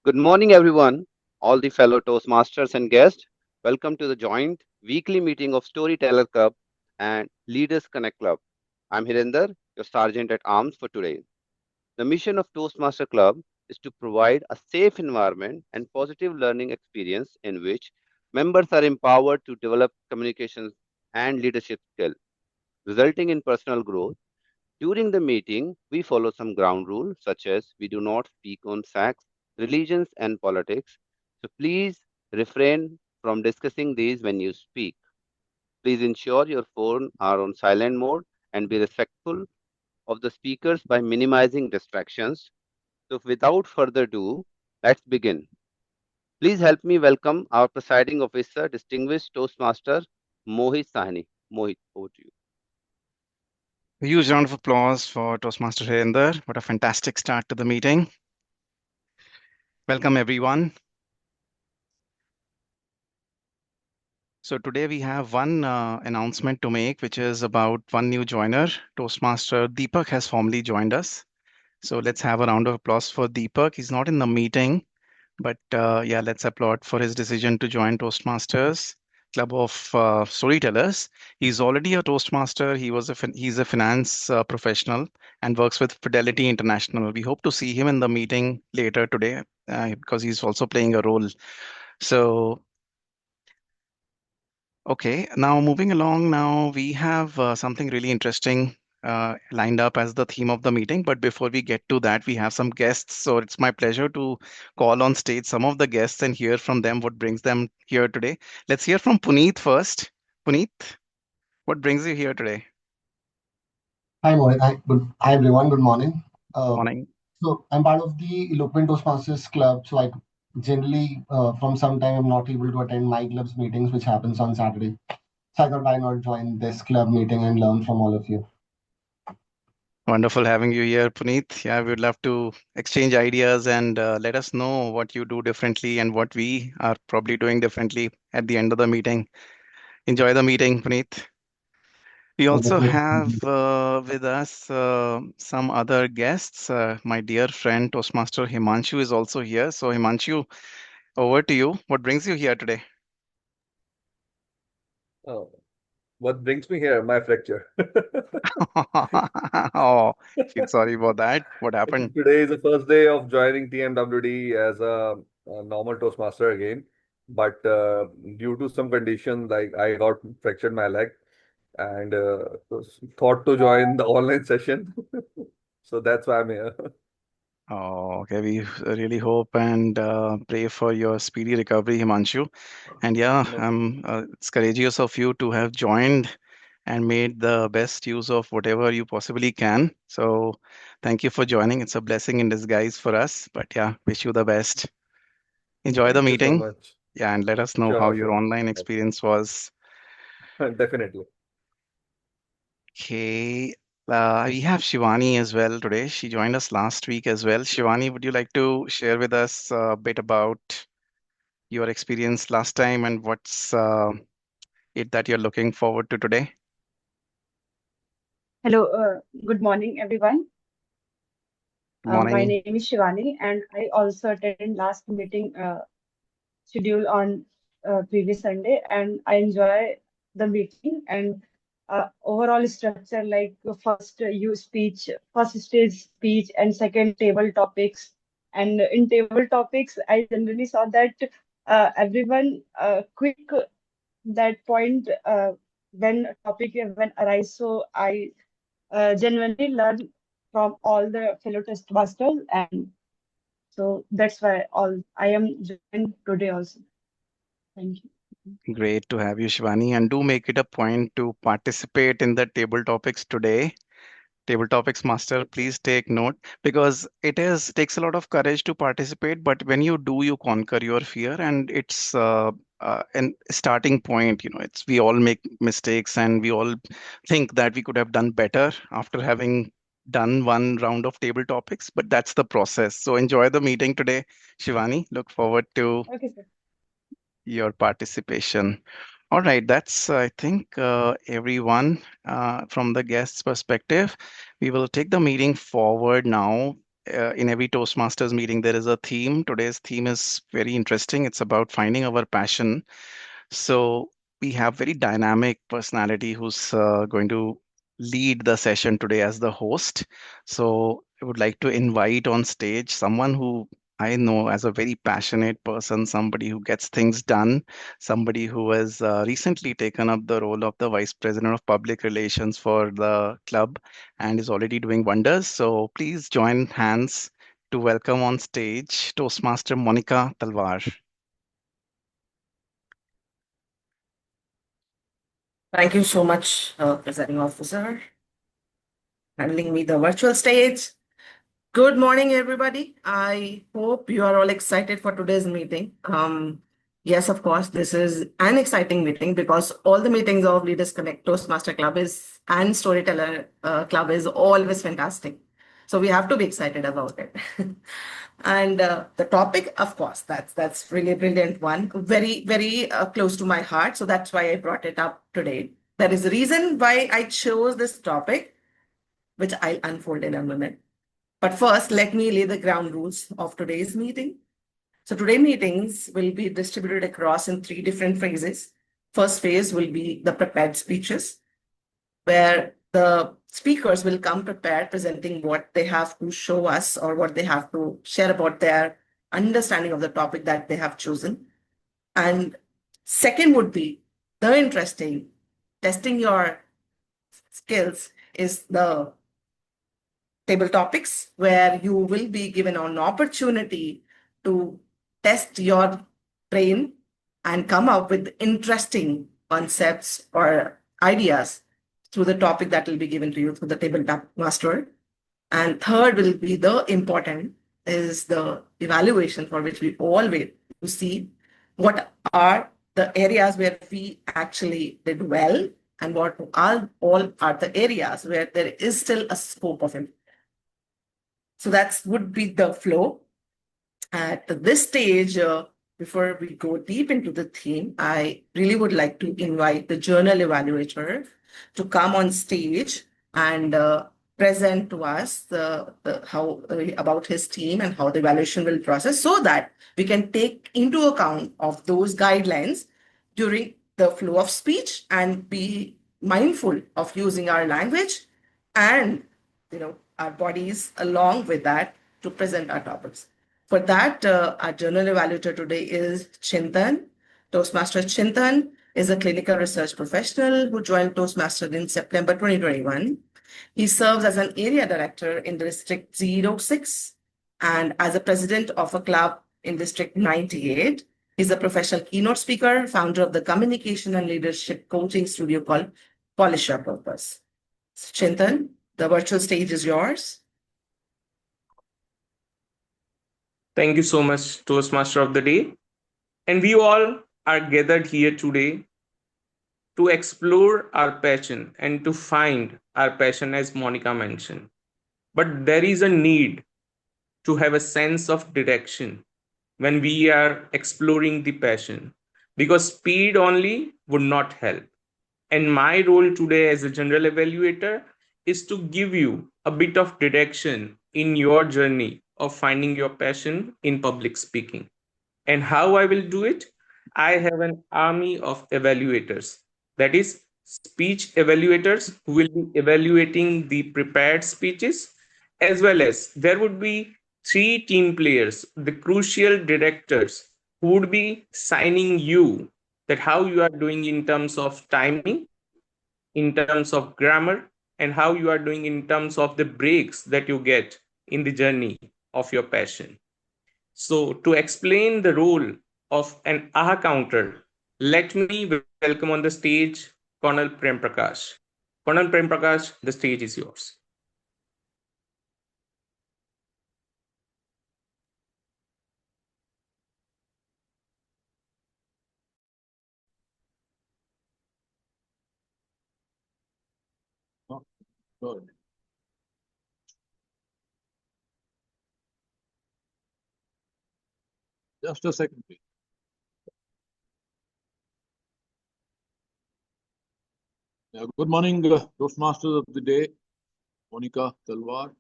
Good morning, everyone, all the fellow Toastmasters and guests. Welcome to the joint weekly meeting of Storyteller Club and Leaders Connect Club. I'm Hirinder, your Sergeant at Arms for today. The mission of Toastmaster Club is to provide a safe environment and positive learning experience in which members are empowered to develop communications and leadership skills, resulting in personal growth. During the meeting, we follow some ground rules such as we do not speak on sex, religions, and politics. So please refrain from discussing these when you speak. Please ensure your phone are on silent mode and be respectful of the speakers by minimizing distractions. So without further ado, let's begin. Please help me welcome our presiding officer, distinguished Toastmaster Mohit Sahni. Mohit, over to you. A huge round of applause for Toastmaster Harinder. What a fantastic start to the meeting. Welcome, everyone. So today we have one announcement to make, which is about one new joiner. Toastmaster Deepak has formally joined us. So let's have a round of applause for Deepak. He's not in the meeting, but yeah, let's applaud for his decision to join Toastmasters Club of Storytellers. He's already a Toastmaster. He's a finance professional and works with Fidelity International. We hope to see him in the meeting later today because he's also playing a role. So okay, now moving along, now we have something really interesting lined up as the theme of the meeting. But before we get to that, we have some guests. So it's my pleasure to call on stage some of the guests and hear from them what brings them here today. Let's hear from Puneet first. Puneet, what brings you here today? Hi, Mohit. Hi, everyone. Good morning. Uh, Morning. so I'm part of the Eloquent Toastmasters Club. So I generally, from some time, I'm not able to attend my club's meetings, which happens on Saturday. So I thought, why not join this club meeting and learn from all of you? Wonderful having you here, Puneet. Yeah, we'd love to exchange ideas and let us know what you do differently and what we are probably doing differently at the end of the meeting. Enjoy the meeting, Puneet. We Well, also definitely. have with us some other guests. My dear friend Toastmaster Himanshu is also here. So, Himanshu, over to you. What brings you here today? Oh, what brings me here? My fracture. Oh, feel sorry about that. What happened? Today is the first day of joining TMWD as a normal Toastmaster again. But due to some condition, like I got fractured my leg and thought to join the online session. So that's why I'm here. Oh, okay. We really hope and pray for your speedy recovery, Himanshu. And yeah, No, it's courageous of you to have joined and made the best use of whatever you possibly can. So thank you for joining. It's a blessing in disguise for us. But yeah, wish you the best. Enjoy the thank you so meeting. much. Yeah, and let us know how Sure, your sure. online experience was. Definitely. Okay. We have Shivani as well today. She joined us last week as well. Shivani, would you like to share with us a bit about your experience last time and what's it that you're looking forward to today? Hello, good morning, everyone. Good My morning. name is Shivani, and I also attended last meeting scheduled on previous Sunday, and I enjoy the meeting and overall structure like first stage speech, and second table topics. And in table topics, I generally saw that everyone quick that point when topic when arise. So I genuinely learn from all the fellow test masters, and so that's why all I am joined today also. Thank you. Great to have you, Shivani. And do make it a point to participate in the table topics today. Table topics master, please take note because it is takes a lot of courage to participate, but when you do, you conquer your fear, and it's an starting point. You know, it's we all make mistakes, and we all think that we could have done better after having done one round of table topics, but that's the process. So enjoy the meeting today, Shivani. Look forward to Okay, sir. your participation. All right, that's I think everyone from the guest's perspective. We will take the meeting forward now. in every Toastmasters meeting, there is a theme. Today's theme is very interesting. It's about finding our passion. So we have very dynamic personality who's going to lead the session today as the host. So I would like to invite on stage someone who I know as a very passionate person, somebody who gets things done, somebody who has recently taken up the role of the Vice President of Public Relations for the club and is already doing wonders. So please join hands to welcome on stage Toastmaster Monica Talwar. Thank you so much, Presiding Officer, handling me the virtual stage. Good morning, everybody. I hope you are all excited for today's meeting. Yes, of course, this is an exciting meeting because all the meetings of Leaders Connect Toastmaster Club is and Storyteller Club is always fantastic. So we have to be excited about it. And the topic, of course, that's really a brilliant one, very close to my heart. So that's why I brought it up today. There is a reason why I chose this topic, which I'll unfold in a minute. But first, let me lay the ground rules of today's meeting. So today's meetings will be distributed across in 3 different phases. First phase will be the prepared speeches, where the speakers will come prepared, presenting what they have to show us or what they have to share about their understanding of the topic that they have chosen. And second would be the interesting, testing your skills is the table topics, where you will be given an opportunity to test your brain and come up with interesting concepts or ideas through the topic that will be given to you through the tabletop master. And third will be the important is the evaluation, for which we all wait to see what are the areas where we actually did well and what are all are the areas where there is still a scope of improvement. So that would be the flow. At this stage, before we go deep into the theme, I really would like to invite the journal evaluator to come on stage and present to us how about his team and how the evaluation will process, so that we can take into account of those guidelines during the flow of speech and be mindful of using our language and our bodies along with that to present our topics. For that, our journal evaluator today is Chintan. Toastmaster Chintan is a clinical research professional who joined Toastmasters in September 2021. He serves as an area director in District 06 and as a president of a club in District 98. He's a professional keynote speaker, founder of the communication and leadership coaching studio called Polish Your Purpose. Chintan, the virtual stage is yours. Thank you so much, Toastmaster of the Day. And we all are gathered here today to explore our passion and to find our passion, as Monica mentioned. But there is a need to have a sense of direction when we are exploring the passion, because speed only would not help. And my role today as a general evaluator is to give you a bit of direction in your journey of finding your passion in public speaking. And how I will do it? I have an army of evaluators, that is, speech evaluators who will be evaluating the prepared speeches, as well as there would be 3 team players, the crucial directors, who would be signing you that how you are doing in terms of timing, in terms of grammar, and how you are doing in terms of the breaks that you get in the journey of your passion. So, to explain the role of an AHA counter, let me welcome on the stage Colonel Prem Prakash. Colonel Prem Prakash, the stage is yours. Oh, good. Just a second, please. Good morning, Toastmasters of the Day, Monica Talwar.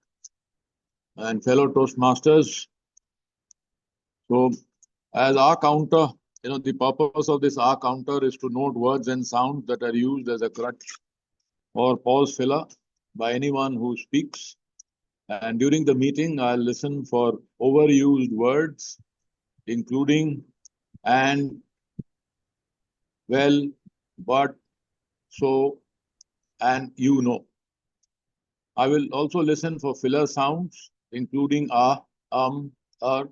and fellow Toastmasters. So, as R counter, the purpose of this R counter is to note words and sounds that are used as a crutch or pause filler by anyone who speaks. And during the meeting, I'll listen for overused words, including and, well, but, so, and you know. I will also listen for filler sounds, including er. I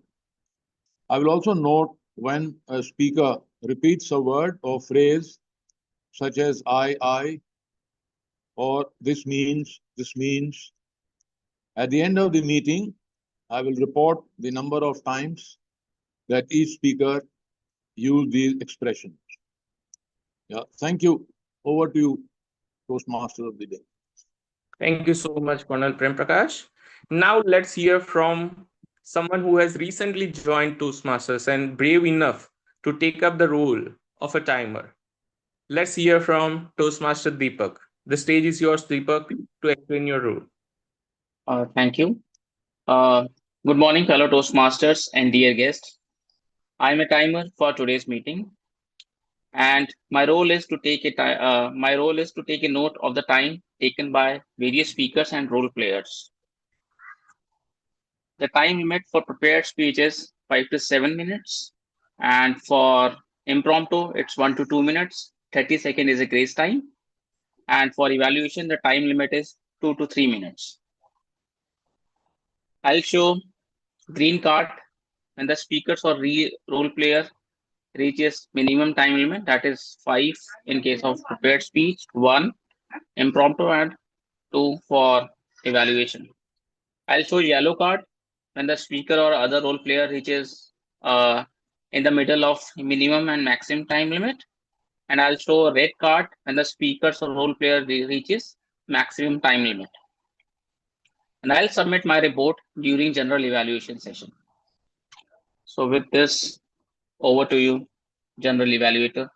will also note when a speaker repeats a word or phrase such as I, or this means, this means. At the end of the meeting, I will report the number of times that each speaker used these expressions. Yeah, thank you. Over to you, Toastmaster of the day. Thank you so much, Colonel Prem Prakash. Now let's hear from someone who has recently joined Toastmasters and brave enough to take up the role of a timer. Let's hear from Toastmaster Deepak. The stage is yours, Deepak, to explain your role. Thank you. Uh, Good morning, fellow Toastmasters and dear guests. I'm a timer for today's meeting, and my role is to take a note of the time taken by various speakers and role players. The time limit for prepared speech is 5 to 7 minutes, and for impromptu, it's 1 to 2 minutes. 30 seconds is a grace time, and for evaluation, the time limit is 2 to 3 minutes. I'll show green card when the speakers or role player reaches minimum time limit, that is 5 in case of prepared speech, 1 impromptu, and 2 for evaluation. I'll show yellow card when the speaker or other role player reaches in the middle of minimum and maximum time limit, and I'll show red card when the speakers or role player reaches maximum time limit. And I'll submit my report during general evaluation session. So with this, over to you, general evaluator.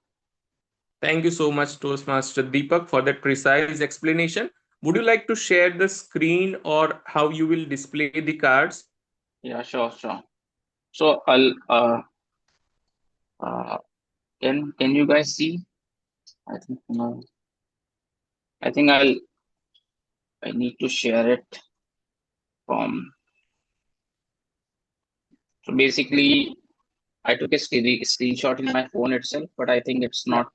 Thank you so much, Toastmaster Deepak, for that precise explanation. Would you like to share the screen or how you will display the cards? Yeah, sure. So I'll can you guys see? I think no. I think I need to share it from. So basically, I took a screenshot in my phone itself, but I think it's not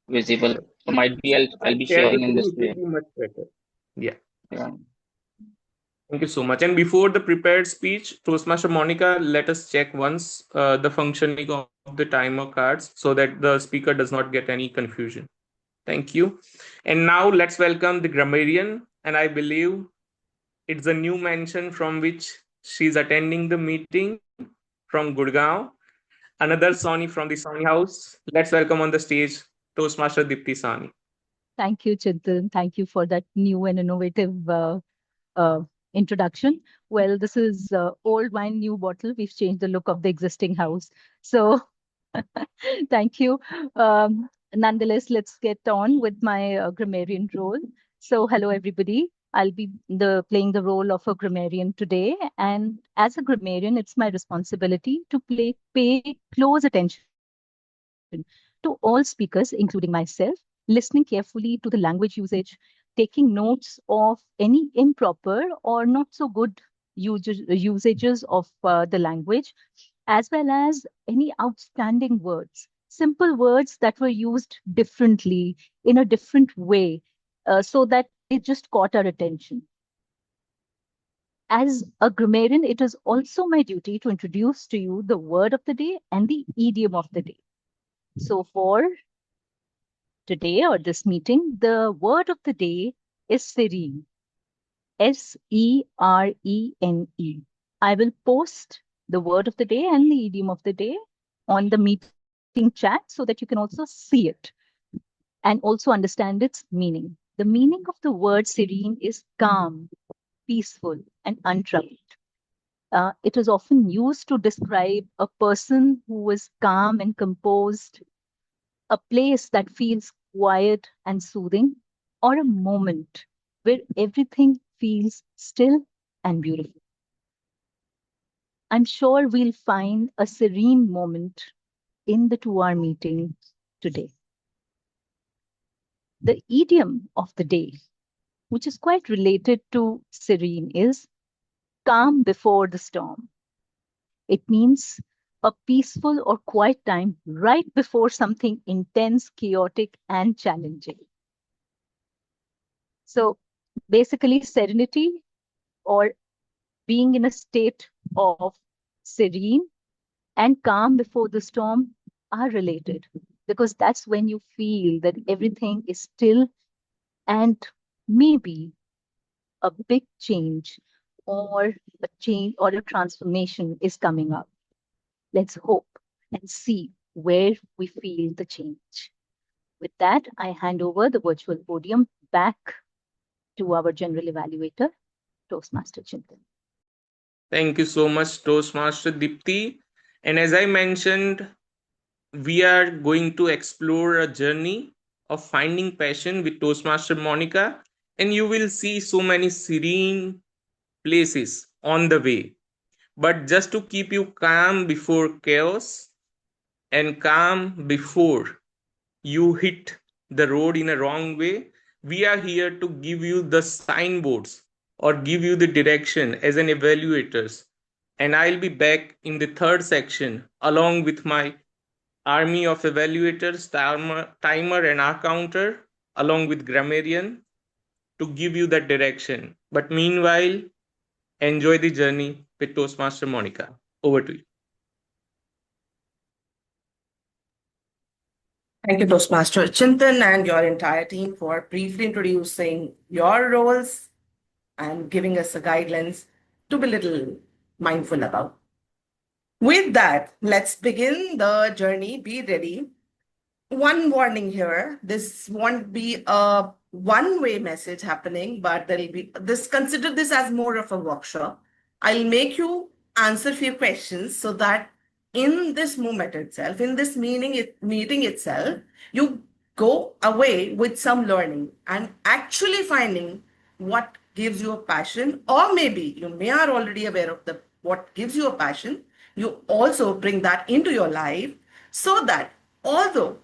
visible. So might be I'll be Share the sharing in this screen, it way. will be much better. Yeah. Yeah. Thank you so much. And before the prepared speech, Toastmaster Monica, let us check once the functioning of the timer cards so that the speaker does not get any confusion. Thank you. And now let's welcome the grammarian. And I believe it's a new mention from which she's attending the meeting from Gurgaon. Another Sani from the Sani house. Let's welcome on the stage Toastmaster Dipti Sani. Thank you, Chintan. Thank you for that new and innovative introduction. Well, this is old wine, new bottle. We've changed the look of the existing house. So thank you. Nonetheless, let's get on with my grammarian role. So hello, everybody. I'll be playing the role of a grammarian today. And as a grammarian, it's my responsibility to pay close attention to all speakers, including myself, listening carefully to the language usage, taking notes of any improper or not so good usages of the language, as well as any outstanding words, simple words that were used differently in a different way, so that it just caught our attention. As a grammarian, it is also my duty to introduce to you the word of the day and the idiom of the day. So for today or this meeting, the word of the day is serene. Serene. I will post the word of the day and the idiom of the day on the meeting chat so that you can also see it and also understand its meaning. The meaning of the word serene is calm, peaceful, and untroubled. It is often used to describe a person who is calm and composed, a place that feels quiet and soothing, or a moment where everything feels still and beautiful. I'm sure we'll find a serene moment in the 2-hour meeting today. The idiom of the day, which is quite related to serene, is calm before the storm. It means a peaceful or quiet time right before something intense, chaotic, and challenging. So basically, serenity or being in a state of serene and calm before the storm are related, because that's when you feel that everything is still and maybe a big change or a transformation is coming up. Let's hope and see where we feel the change. With that, I hand over the virtual podium back to our general evaluator, Toastmaster Chintan. Thank you so much, Toastmaster Dipti. And as I mentioned, we are going to explore a journey of finding passion with Toastmaster Monica, and you will see so many serene places on the way. But just to keep you calm before chaos and calm before you hit the road in a wrong way, we are here to give you the signboards or give you the direction as an evaluators. And I'll be back in the third section along with my army of evaluators, timer and R counter, along with grammarian to give you that direction. But meanwhile, enjoy the journey with Toastmaster Monica. Over to you. Thank you, Toastmaster Chintan, and your entire team for briefly introducing your roles and giving us a guidelines to be a little mindful about. With that, let's begin the journey. Be ready. One warning here, this won't be a one-way message happening, but there'll be this, consider this as more of a workshop. I'll make you answer few questions so that in this moment itself, in this meeting itself, you go away with some learning and actually finding what gives you a passion, or maybe you may are already aware of the what gives you a passion. You also bring that into your life so that although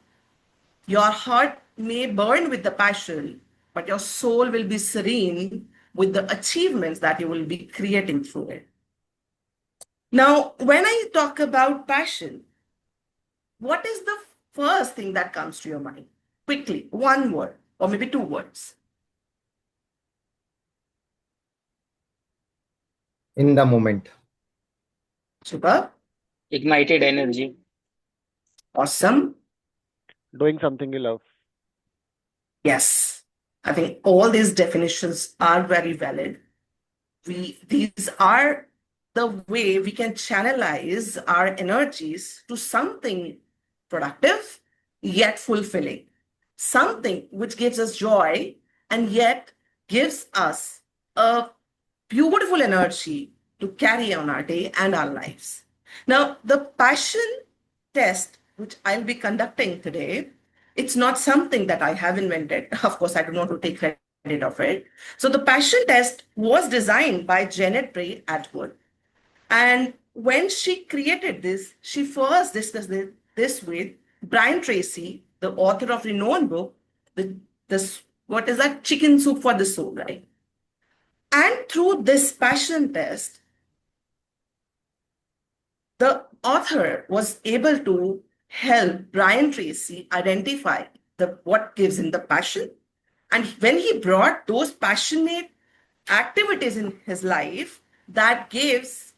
your heart may burn with the passion, but your soul will be serene with the achievements that you will be creating through it. Now, when I talk about passion, what is the first thing that comes to your mind? Quickly, one word or maybe two words. In the moment. Super. Ignited energy. Awesome. Doing something you love. Yes. I think all these definitions are very valid. These are the way we can channelize our energies to something productive yet fulfilling, something which gives us joy and yet gives us a beautiful energy to carry on our day and our lives. Now, the passion test, which I'll be conducting today, it's not something that I have invented. Of course, I do not want to take credit of it. So the passion test was designed by Janet Bray Atwood. And when she created this, she first discussed this with Brian Tracy, the author of renowned book, what is that? Chicken Soup for the Soul, right? And through this passion test, the author was able to help Brian Tracy identify what gives him the passion. And when he brought those passionate activities in his life, that gives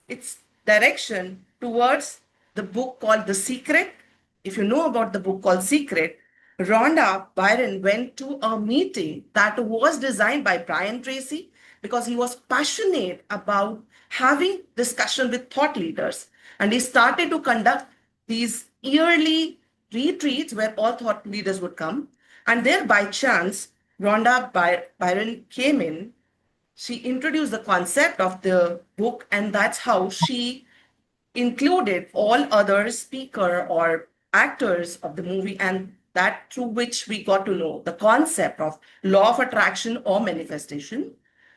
its direction towards the book called The Secret. If you know about the book called Secret, Rhonda Byron went to a meeting that was designed by Brian Tracy because he was passionate about having discussion with thought leaders. And he started to conduct these yearly retreats where all thought leaders would come. And there, by chance, Rhonda Byron came in. She introduced the concept of the book, and that's how she included all other speaker or actors of the movie, and that through which we got to know the concept of law of attraction or manifestation.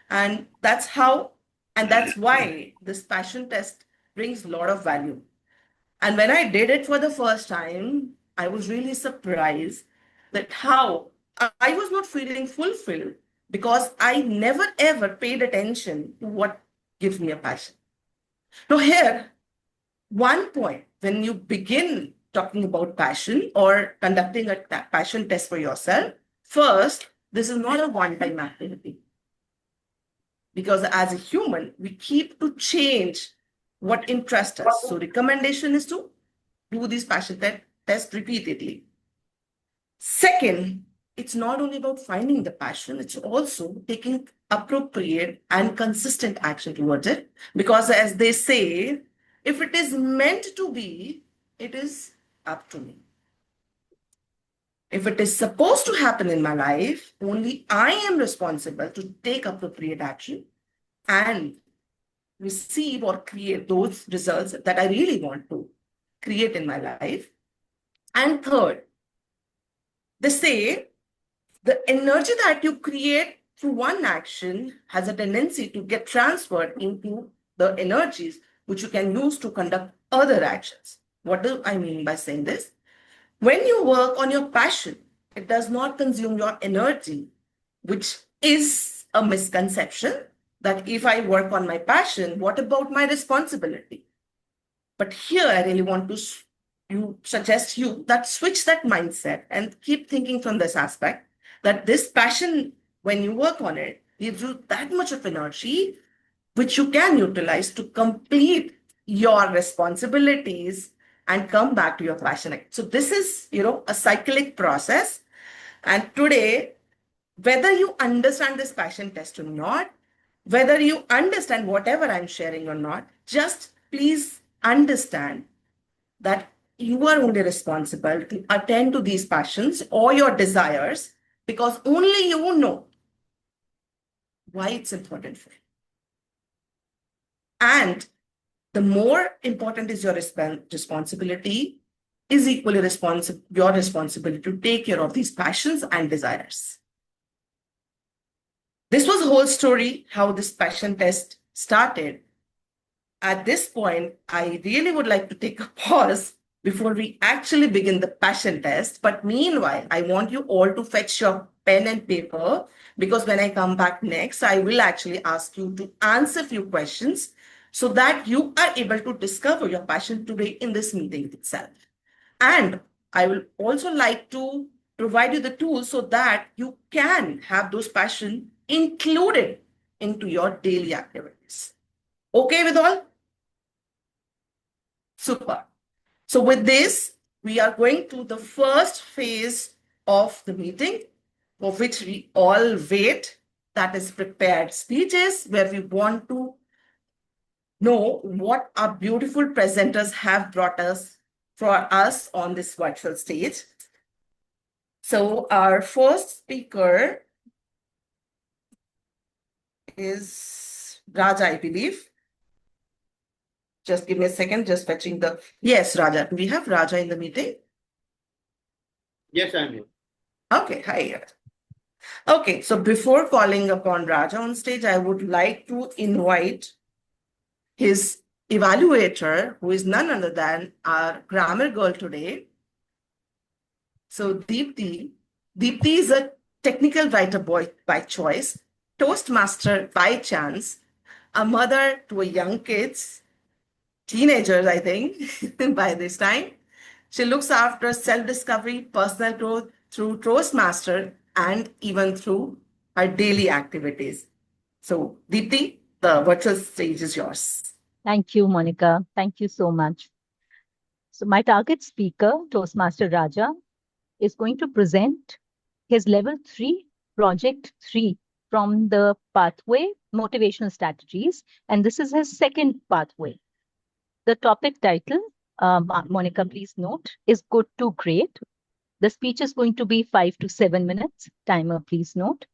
And that's how And that's why this passion test brings a lot of value. And when I did it for the first time, I was really surprised that how I was not feeling fulfilled because I never ever paid attention to what gives me a passion. Now, here, one point when you begin talking about passion or conducting a passion test for yourself, first, this is not a one-time activity. Because as a human, we keep to change what interests us. So recommendation is to do this passion test repeatedly. Second, it's not only about finding the passion, it's also taking appropriate and consistent action towards it. Because as they say, if it is meant to be, it is up to me. If it is supposed to happen in my life, only I am responsible to take appropriate action and receive or create those results that I really want to create in my life. And third, they say the energy that you create through one action has a tendency to get transferred into the energies which you can use to conduct other actions. What do I mean by saying this? When you work on your passion, it does not consume your energy, which is a misconception that if I work on my passion, what about my responsibility? But here I really want to suggest you that switch that mindset and keep thinking from this aspect that this passion, when you work on it, gives you that much of energy which you can utilize to complete your responsibilities and come back to your passion. So this is, a cyclic process. And today, whether you understand this passion test or not, whether you understand whatever I'm sharing or not, just please understand that you are only responsible to attend to these passions or your desires because only you know why it's important for you. And the more important is your responsibility, is equally your responsibility to take care of these passions and desires. This was the whole story, how this passion test started. At this point, I really would like to take a pause before we actually begin the passion test. But meanwhile, I want you all to fetch your pen and paper because when I come back next, I will actually ask you to answer a few questions so that you are able to discover your passion today in this meeting itself. And I will also like to provide you the tools so that you can have those passions included into your daily activities. Okay with all? Super. So with this, we are going to the first phase of the meeting, for which we all wait. That is prepared speeches, where we want to know what our beautiful presenters have brought us for us on this virtual stage. So our first speaker is Raja, I believe. Just give me a second, just fetching the... Yes, Raja. Do we have Raja in the meeting? Yes, I'm here. Okay, hi. Okay, so before calling upon Raja on stage, I would like to invite his evaluator, who is none other than our grammar girl today. So Deepti is a technical writer boy by choice, Toastmaster by chance, a mother to a young kids, teenagers, I think, by this time. She looks after self-discovery, personal growth through Toastmaster and even through her daily activities. So Deepti, the virtual stage is yours. Thank you, Monica. Thank you so much. So my target speaker, Toastmaster Raja, is going to present his level 3, project 3 from the pathway motivational strategies. And this is his second pathway. The topic title, Monica, please note, is good to great. The speech is going to be 5 to 7 minutes. Timer, please note.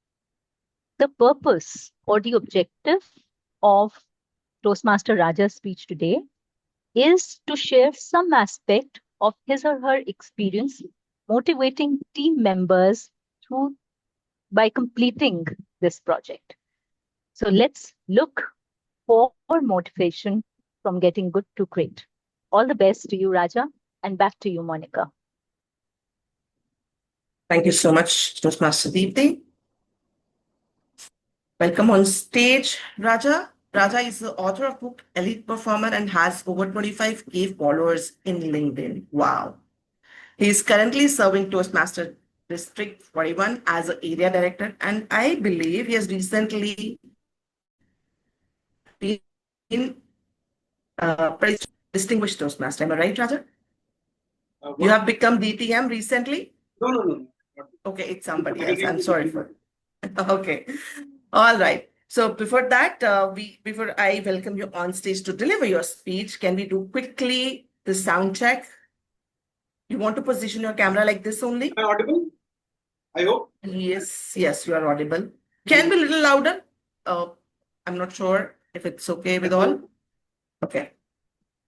The purpose or the objective of Toastmaster Raja's speech today is to share some aspect of his or her experience motivating team members by completing this project. So let's look for motivation from getting good to great. All the best to you, Raja, and back to you, Monica. Thank you so much, Toastmaster Deepti. Welcome on stage, Raja. Raja is the author of book Elite Performer and has over 25K followers in LinkedIn. Wow. He is currently serving Toastmaster District 41 as an area director, and I believe he has recently been distinguished Toastmaster. Am I right, Raja? You have become DTM recently? No. Okay, it's somebody else. I'm sorry for it. Okay. All right. So before that, before I welcome you on stage to deliver your speech, can we do quickly the sound check? You want to position your camera like this only? Am I audible? I hope. Yes, you are audible. Can be a little louder. I'm not sure if it's okay with all. Okay.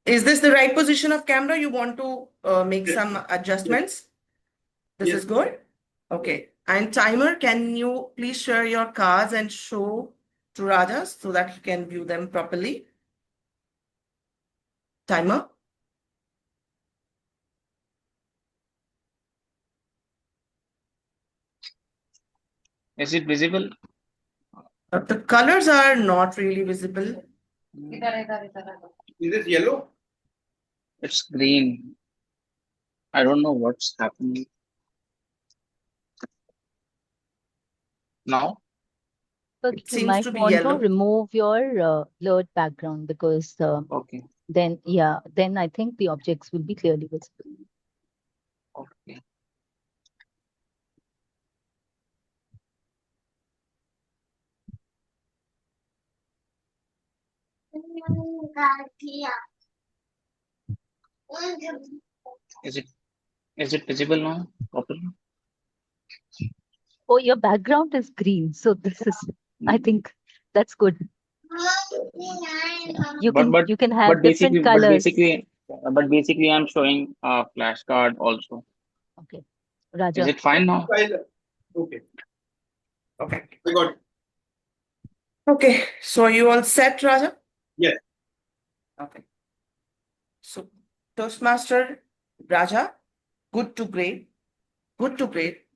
Is this the right position of camera? You want to make some adjustments? This is good? Okay. And timer, can you please share your cards and show to Raja so that he can view them properly? Timer. Is it visible? The colors are not really visible. Is this yellow? It's green. I don't know what's happening now. So It you seems might to be want to yellow. remove your blurred background because Okay. then I think the objects will be clearly visible. Okay. Is it visible now properly? Oh, your background is green, so this is, I think that's good. You can have different colors. But basically, I'm showing a flashcard also. Okay, Raja. Is it fine now? Okay. Okay. I got it. Okay. So are you all set, Raja? Yes. Okay. So Toastmaster Raja, good to great,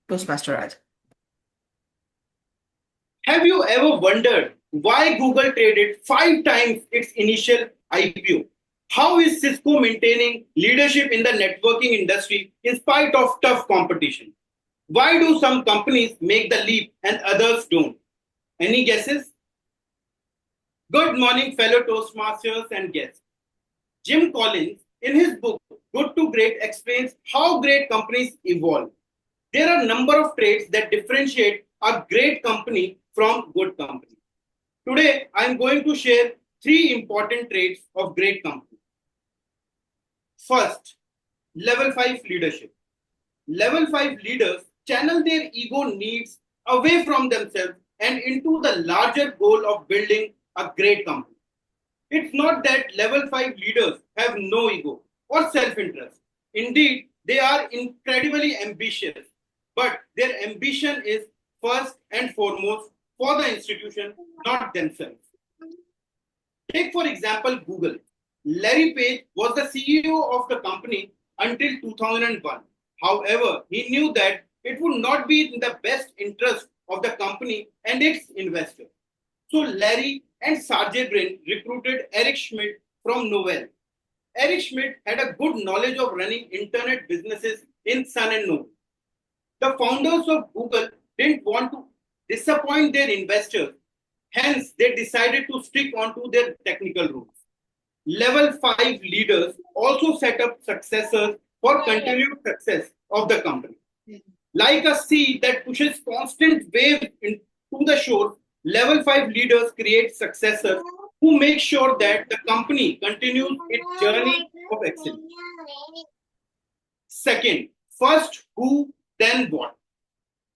Toastmaster Raja. Have you ever wondered why Google traded 5 times its initial IPO? How is Cisco maintaining leadership in the networking industry in spite of tough competition? Why do some companies make the leap and others don't? Any guesses? Good morning, fellow Toastmasters and guests. Jim Collins, in his book Good to Great, explains how great companies evolve. There are a number of traits that differentiate a great company from good company. Today, I am going to share 3 important traits of great company. First, level 5 leadership. Level 5 leaders channel their ego needs away from themselves and into the larger goal of building a great company. It's not that level 5 leaders have no ego or self-interest. Indeed, they are incredibly ambitious, but their ambition is first and foremost for the institution, not themselves. Take, for example, Google. Larry Page was the CEO of the company until 2001. However, he knew that it would not be in the best interest of the company and its investors. So Larry and Sergey Brin recruited Eric Schmidt from Novell. Eric Schmidt had a good knowledge of running internet businesses in Sun and Novell. The founders of Google didn't want to disappoint their investors. Hence, they decided to stick onto their technical roots. Level 5 leaders also set up successors for continued success of the company. Like a sea that pushes constant waves into the shore, level 5 leaders create successors who make sure that the company continues its journey of excellence. Second, first who, then what.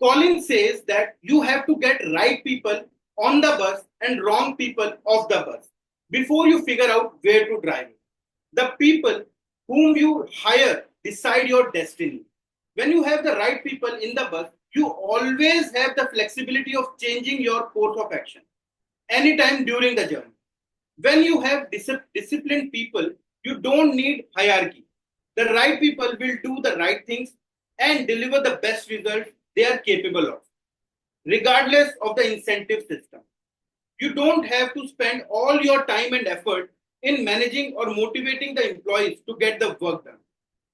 Collins says that you have to get right people on the bus and wrong people off the bus before you figure out where to drive it. The people whom you hire decide your destiny. When you have the right people in the bus, you always have the flexibility of changing your course of action anytime during the journey. When you have disciplined people, you don't need hierarchy. The right people will do the right things and deliver the best results they are capable of, regardless of the incentive system. You don't have to spend all your time and effort in managing or motivating the employees to get the work done.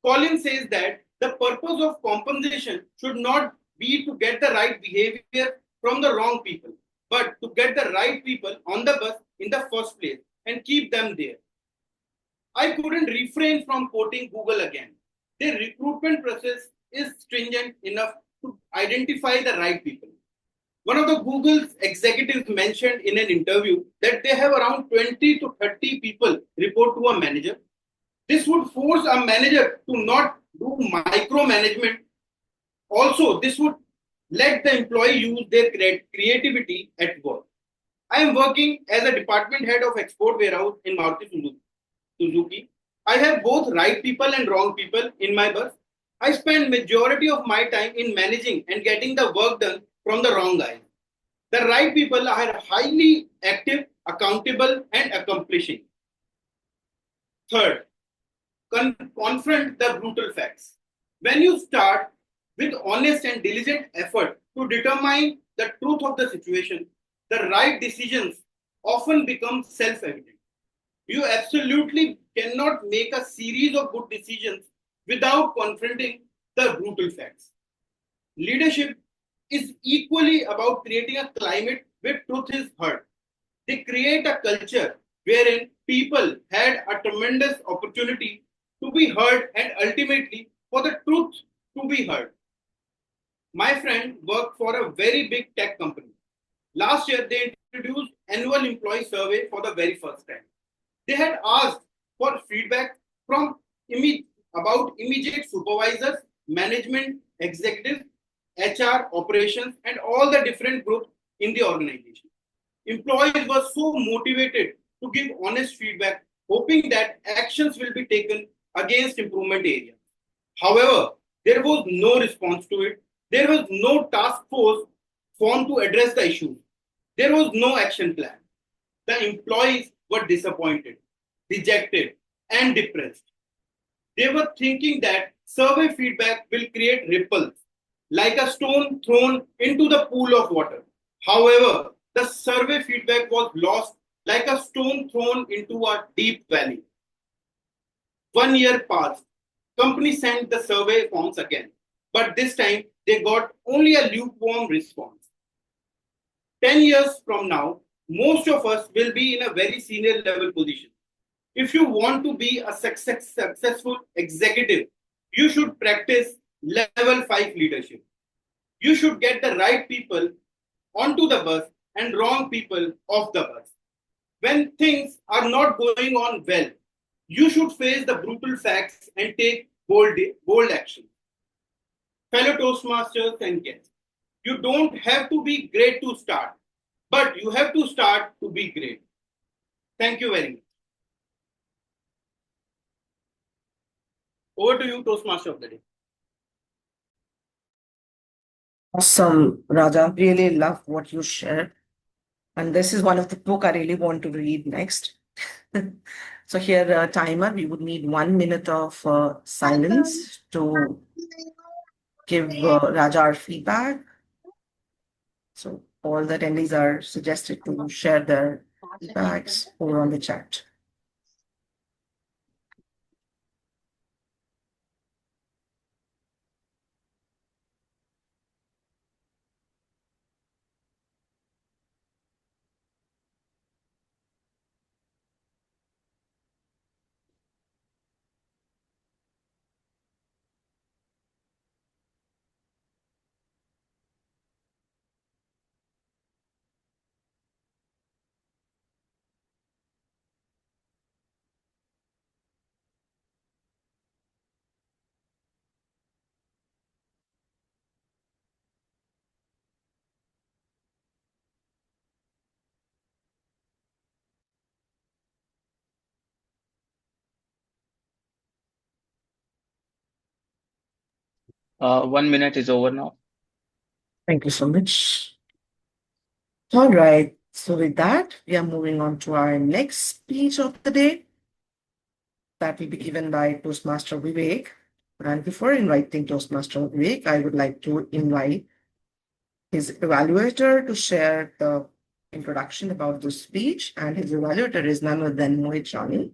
Collins says that the purpose of compensation should not be to get the right behavior from the wrong people, but to get the right people on the bus in the first place and keep them there. I couldn't refrain from quoting Google again. Their recruitment process is stringent enough to identify the right people. One of the Google's executives mentioned in an interview that they have around 20 to 30 people report to a manager. This would force a manager to not do micromanagement. Also, this would let the employee use their creativity at work. I am working as a department head of export warehouse in Maruti Suzuki. I have both right people and wrong people in my bus. I spend majority of my time in managing and getting the work done from the wrong guys. The right people are highly active, accountable, and accomplishing. Third, confront the brutal facts. When you start with honest and diligent effort to determine the truth of the situation, the right decisions often become self-evident. You absolutely cannot make a series of good decisions without confronting the brutal facts. Leadership is equally about creating a climate where truth is heard. They create a culture wherein people had a tremendous opportunity to be heard and ultimately for the truth to be heard. My friend worked for a very big tech company. Last year, they introduced annual employee survey for the very first time. They had asked for feedback from about immediate supervisors, management, executives, HR, operations, and all the different groups in the organization. Employees were so motivated to give honest feedback, hoping that actions will be taken against improvement areas. However, there was no response to it. There was no task force formed to address the issue. There was no action plan. The employees were disappointed, dejected, and depressed. They were thinking that survey feedback will create ripples, like a stone thrown into the pool of water. However, the survey feedback was lost like a stone thrown into a deep valley. 1 year passed. Company sent the survey forms again, but this time they got only a lukewarm response. 10 years from now, most of us will be in a very senior level position. If you want to be a successful executive, you should practice level 5 leadership. You should get the right people onto the bus and wrong people off the bus. When things are not going on well, you should face the brutal facts and take bold action. Fellow Toastmasters and guests, you don't have to be great to start, but you have to start to be great. Thank you very much. Over to you, Toastmaster of the day. Awesome, Raja. Really love what you shared. And this is one of the book I really want to read next. So here, timer, we would need 1 minute of silence to give Raja our feedback. So all the attendees are suggested to share their feedbacks over on the chat. One minute is over now. Thank you so much. All right. So with that, we are moving on to our next speech of the day. That will be given by Toastmaster Vivek. And before inviting Toastmaster Vivek, I would like to invite his evaluator to share the introduction about the speech. And his evaluator is none other than Mohit Chani.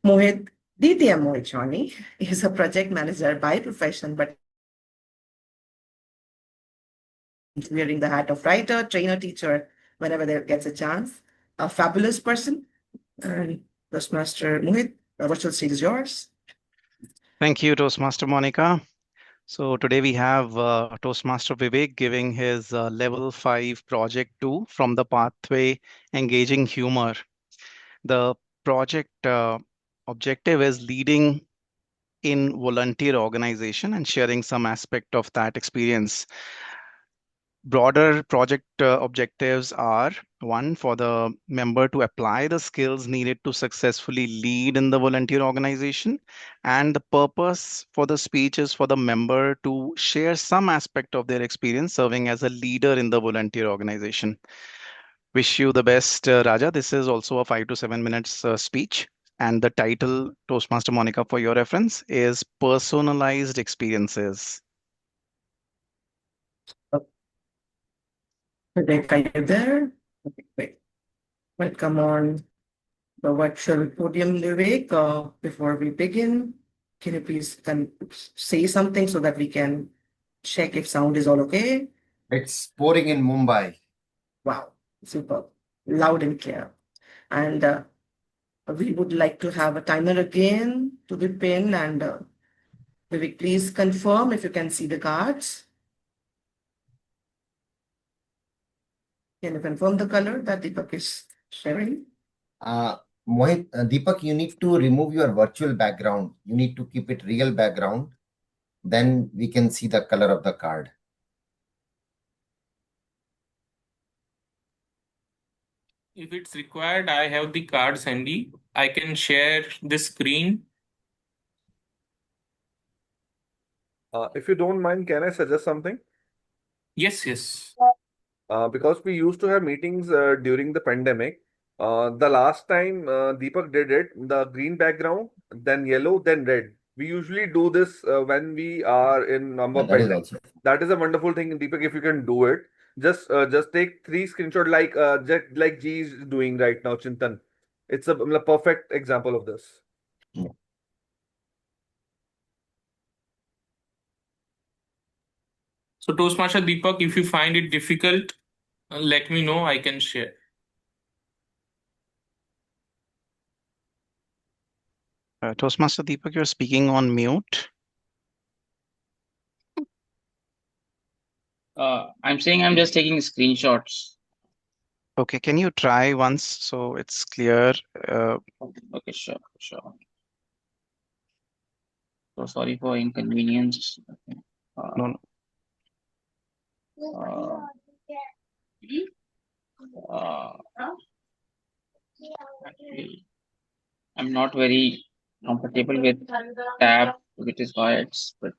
Mohit, DTM Mohit Chani, is a project manager by profession, but wearing the hat of writer, trainer, teacher, whenever there gets a chance. A fabulous person. And Toastmaster Mohit, the virtual stage is yours. Thank you, Toastmaster Monica. So today we have Toastmaster Vivek giving his level 5 project 2 from the pathway engaging humor. The project objective is leading in volunteer organization and sharing some aspect of that experience. Broader project objectives are: one, for the member to apply the skills needed to successfully lead in the volunteer organization. And the purpose for the speech is for the member to share some aspect of their experience serving as a leader in the volunteer organization. Wish you the best, Raja. This is also a 5 to 7 minutes speech. And the title, Toastmaster Monica, for your reference, is Personalized Experiences. Vivek, are you there? Okay, great. Welcome on the virtual podium, Vivek. Before we begin, can you please say something so that we can check if sound is all okay? It's pouring in Mumbai. Wow, super. Loud and clear. And we would like to have a timer again to be pinned. And Vivek, please confirm if you can see the cards. Can you confirm the color that Deepak is sharing? Mohit, Deepak, you need to remove your virtual background. You need to keep it real background. Then we can see the color of the card. If it's required, I have the cards handy. I can share the screen. If you don't mind, can I suggest something? Yes, yes. Because we used to have meetings during the pandemic. The last time Deepak did it, the green background, then yellow, then red. We usually do this when we are in number Yeah, that is pending. also. That is a wonderful thing, Deepak. If you can do it, just take 3 screenshot like G is doing right now, Chintan. It's a perfect example of this. Yeah. So Toastmaster Deepak, if you find it difficult, let me know. I can share. Toastmaster Deepak, you're speaking on mute. I'm saying I'm just taking screenshots. Okay, can you try once so it's clear? Okay, sure. So sorry for inconvenience. Okay. No, Actually, I'm not very comfortable with tab, which is why it's but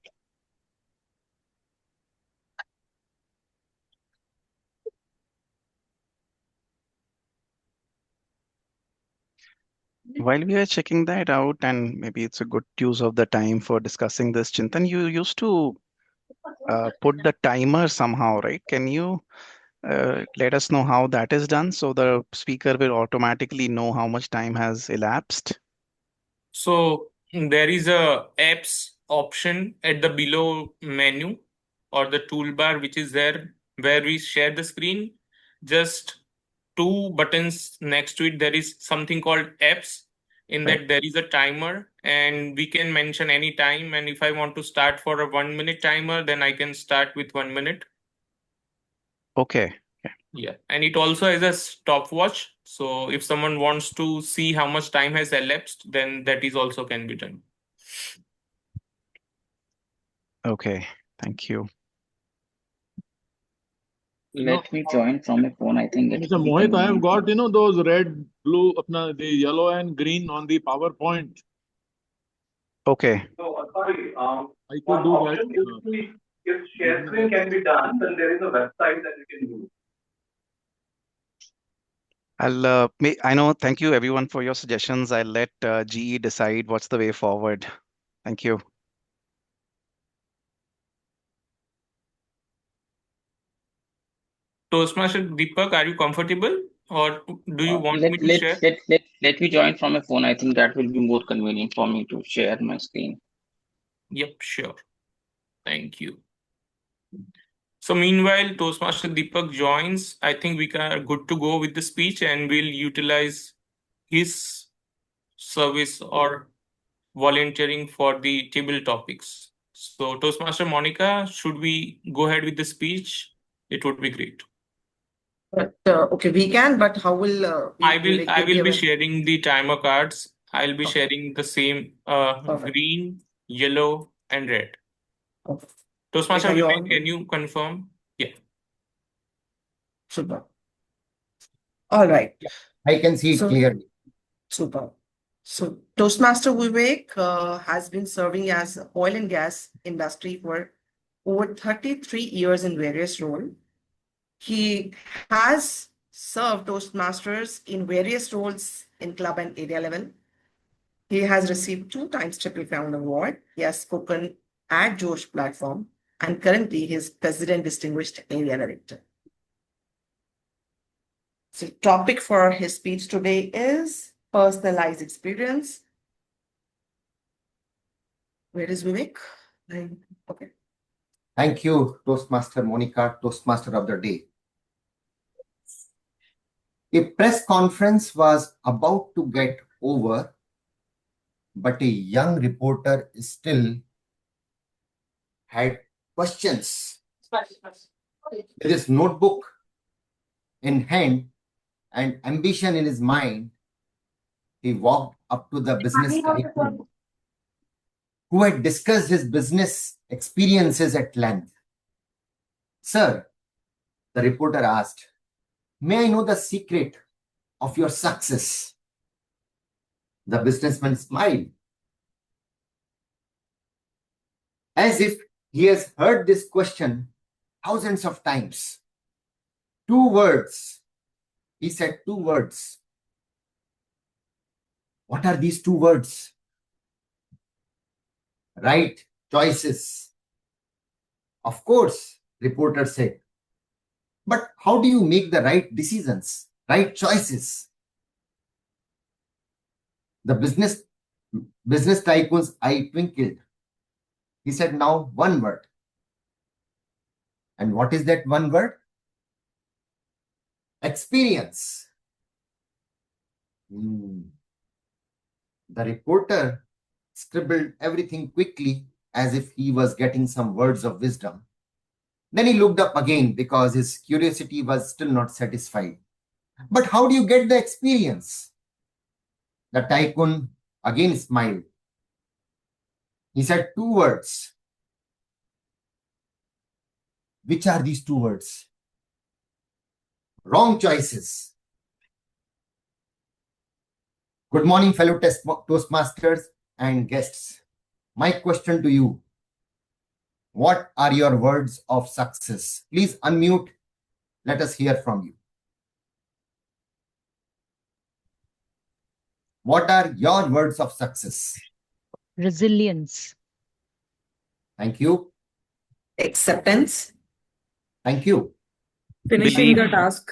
while we are checking that out, and maybe it's a good use of the time for discussing this, Chintan, you used to put the timer somehow, right? Can you let us know how that is done so the speaker will automatically know how much time has elapsed? So there is a apps option at the below menu or the toolbar which is there where we share the screen. Just 2 buttons next to it, there is something called apps. In that there is a timer and we can mention any time. And if I want to start for a 1 minute timer, then I can start with 1 minute. Okay. Yeah, and it also has a stopwatch. So if someone wants to see how much time has elapsed, then that is also can be done. Okay, thank you. let me join from my phone. I think it Mr. will be Mohit, I have convenient. got, those red, blue, the yellow and green on the PowerPoint. Okay. No, sorry. I could One do that. option is if share screen can be done, then there is a website that you can use. I know. Thank you everyone for your suggestions. I'll let GE decide what's the way forward. Thank you. Toastmaster Deepak, are you comfortable, or do you want me Let to let share? let let let me join from a phone. I think that will be more convenient for me to share my screen. Yep, sure. Thank you. So meanwhile, Toastmaster Deepak joins. I think we are good to go with the speech, and we'll utilize his service or volunteering for the table topics. So Toastmaster Monica, should we go ahead with the speech? It would be great. But okay, we can, but how will I Vivek will will be able? sharing the timer cards. I'll be Okay. sharing the same Perfect. green, yellow, and red. Okay. Toastmaster Are you Vivek, on? can you confirm? Yeah. Super. All right. I can see it So clearly. super. So Toastmaster Vivek has been serving as oil and gas industry for over 33 years in various roles. He has served Toastmasters in various roles in club and area level. He has received 2 times Triple Crown Award. He has spoken at Josh platform, and currently he is President Distinguished Area Director. So topic for his speech today is personalized experience. Where is Vivek? Okay. Thank you, Toastmaster Monica, Toastmaster of the day. A press conference was about to get over, but a young reporter still had questions. With his notebook in hand and ambition in his mind, he walked up to the business tycoon who had discussed his business experiences at length. Sir, the reporter asked, may I know the secret of your success? The businessman smiled, as if he has heard this question thousands of times. 2 words. He said 2 words. What are these 2 words? Right choices. Of course, reporter said. But how do you make the right decisions, right choices? The business tycoon's eye twinkled. He said, now 1 word. And what is that 1 word? Experience. The reporter scribbled everything quickly as if he was getting some words of wisdom. Then he looked up again because his curiosity was still not satisfied. But how do you get the experience? The tycoon again smiled. He said 2 words. Which are these 2 words? Wrong choices. Good morning, fellow Toastmasters and guests. My question to you, what are your words of success? Please unmute. Let us hear from you. What are your words of success? Resilience. Thank you. Acceptance. Thank you. Finishing the task.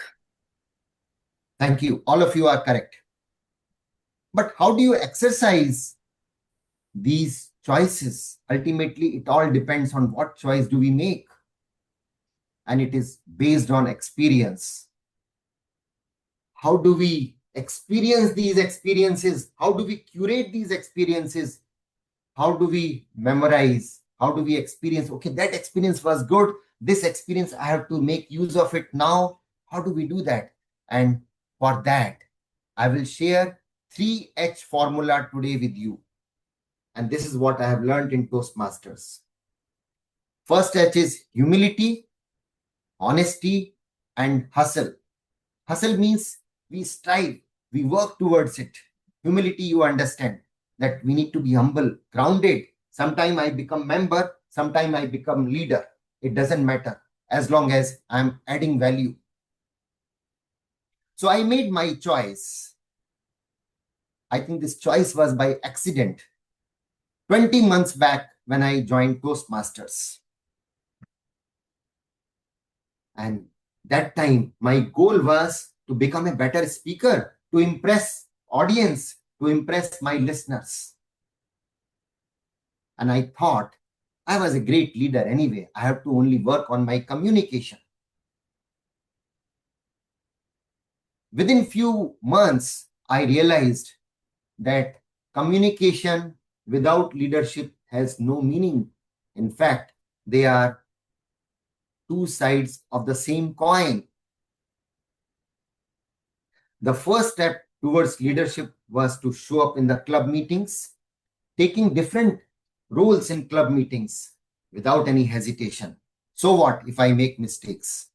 Thank you. All of you are correct. But how do you exercise these choices? Ultimately, it all depends on what choice do we make. And it is based on experience. How do we experience these experiences? How do we curate these experiences? How do we memorize? How do we experience? Okay, that experience was good. This experience, I have to make use of it now. How do we do that? And for that, I will share 3H formula today with you. And this is what I have learned in Toastmasters. First H is humility, honesty, and hustle. Hustle means we strive, we work towards it. Humility, you understand that we need to be humble, grounded. Sometime I become member, sometime I become leader. It doesn't matter as long as I'm adding value. So I made my choice. I think this choice was by accident 20 months back when I joined Toastmasters. And that time, my goal was to become a better speaker, to impress audience, to impress my listeners. And I thought I was a great leader anyway. I have to only work on my communication. Within few months, I realized that communication without leadership has no meaning. In fact, they are two sides of the same coin. The first step towards leadership was to show up in the club meetings, taking different roles in club meetings without any hesitation. So what if I make mistakes?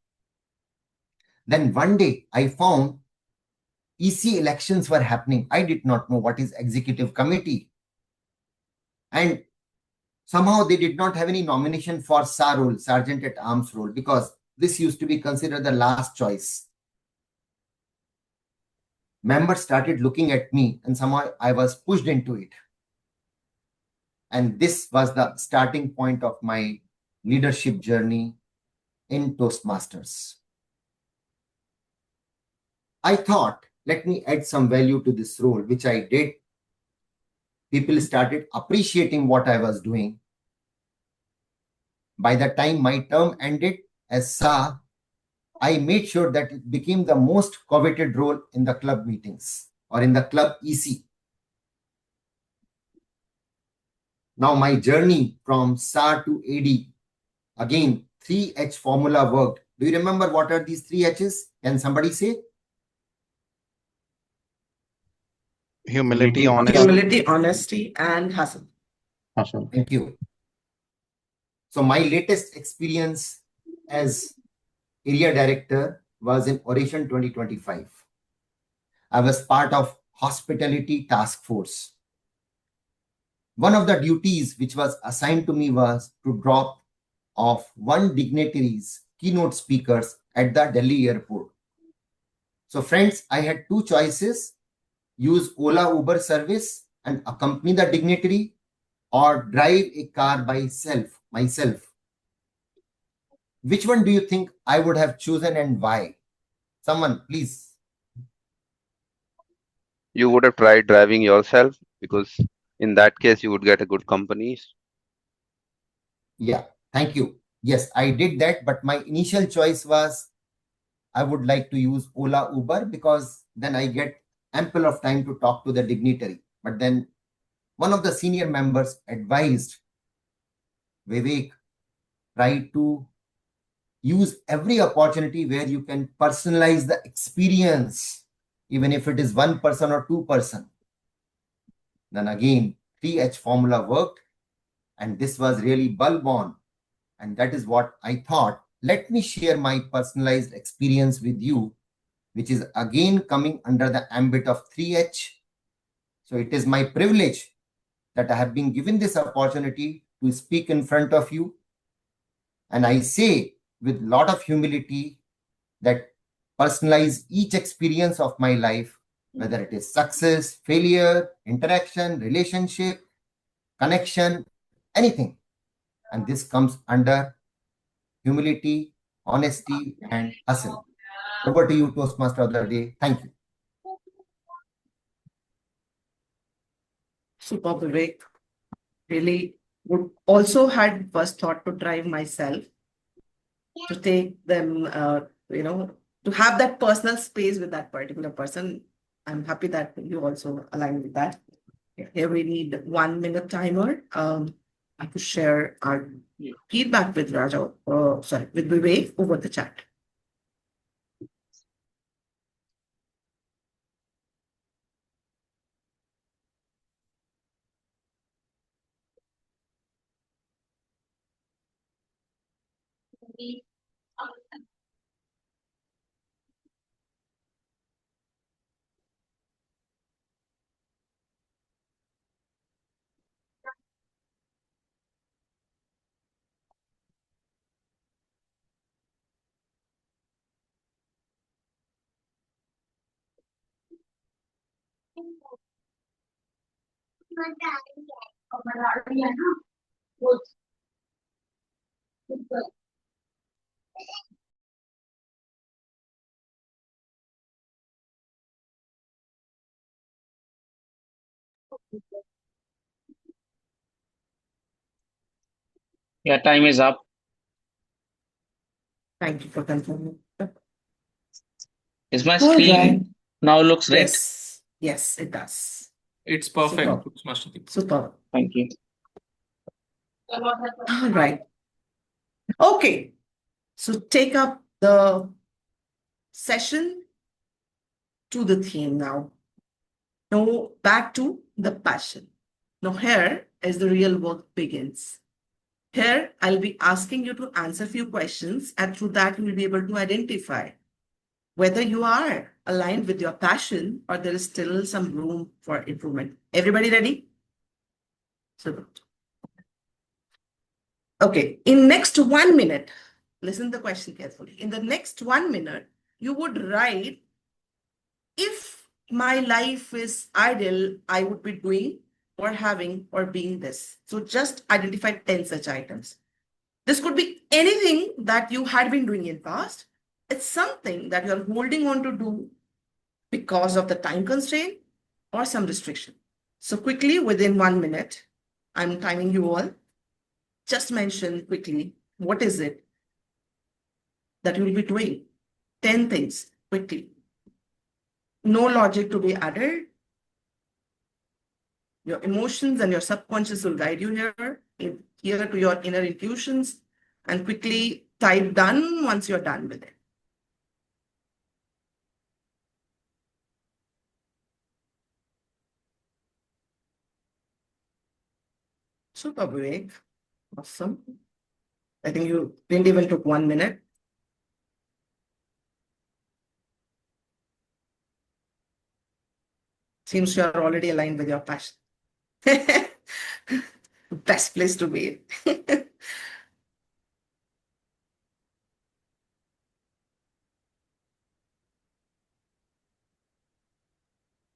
Then one day I found EC elections were happening. I did not know what is executive committee. And somehow they did not have any nomination for SAR role, Sergeant at Arms role, because this used to be considered the last choice. Members started looking at me and somehow I was pushed into it. And this was the starting point of my leadership journey in Toastmasters. I thought, let me add some value to this role, which I did. People started appreciating what I was doing. By the time my term ended as SAR, I made sure that it became the most coveted role in the club meetings or in the club EC. Now my journey from SAR to AD, again, 3H formula worked. Do you remember what are these 3 H's? Can somebody say? Humility, honesty. Humility, honesty, and hustle. Thank you. So my latest experience as area director was in Oration 2025. I was part of hospitality task force. One of the duties which was assigned to me was to drop off one dignitary's keynote speakers at the Delhi airport. So friends, I had two choices: use Ola Uber service and accompany the dignitary, or drive a car by myself. Which one do you think I would have chosen and why? Someone, please. You would have tried driving yourself because in that case you would get a good company. Yeah, thank you. Yes, I did that, but my initial choice was I would like to use Ola Uber because then I get ample of time to talk to the dignitary. But then one of the senior members advised, Vivek, try to use every opportunity where you can personalize the experience, even if it is one person or two person. Then again, 3H formula worked, and this was really bulb on. And that is what I thought. Let me share my personalized experience with you, which is again coming under the ambit of 3H. So it is my privilege that I have been given this opportunity to speak in front of you. And I say with a lot of humility that personalize each experience of my life, whether it is success, failure, interaction, relationship, connection, anything. And this comes under humility, honesty, and hustle. Over to you, Toastmaster of the day. Thank you. Super, Vivek. Really would also had first thought to drive myself to take them, to have that personal space with that particular person. I'm happy that you also align with that. Here we need 1 minute timer. I could share our feedback with with Vivek over the chat. Yeah, time is up. Thank you for confirming. Is my All screen right. now looks red? Yes, yes, it does. It's perfect, Superb. Toastmaster Deepak. Superb. Thank you. All right. Okay. So take up the session to the theme now. Now back to the passion. Now here is the real work begins. Here I'll be asking you to answer a few questions, and through that you will be able to identify whether you are aligned with your passion or there is still some room for improvement. Everybody ready? So, okay, in next 1 minute, listen to the question carefully. In the next 1 minute, you would write, if my life is ideal, I would be doing or having or being this. So just identify 10 such items. This could be anything that you had been doing in past. It's something that you're holding on to do because of the time constraint or some restriction. So quickly, within 1 minute, I'm timing you all. Just mention quickly, what is it that you will be doing? 10 things quickly. No logic to be added. Your emotions and your subconscious will guide you here to your inner intuitions, and quickly type done once you're done with it. Super, Vivek. Awesome. I think you didn't even took 1 minute. Seems you're already aligned with your passion. Best place to be.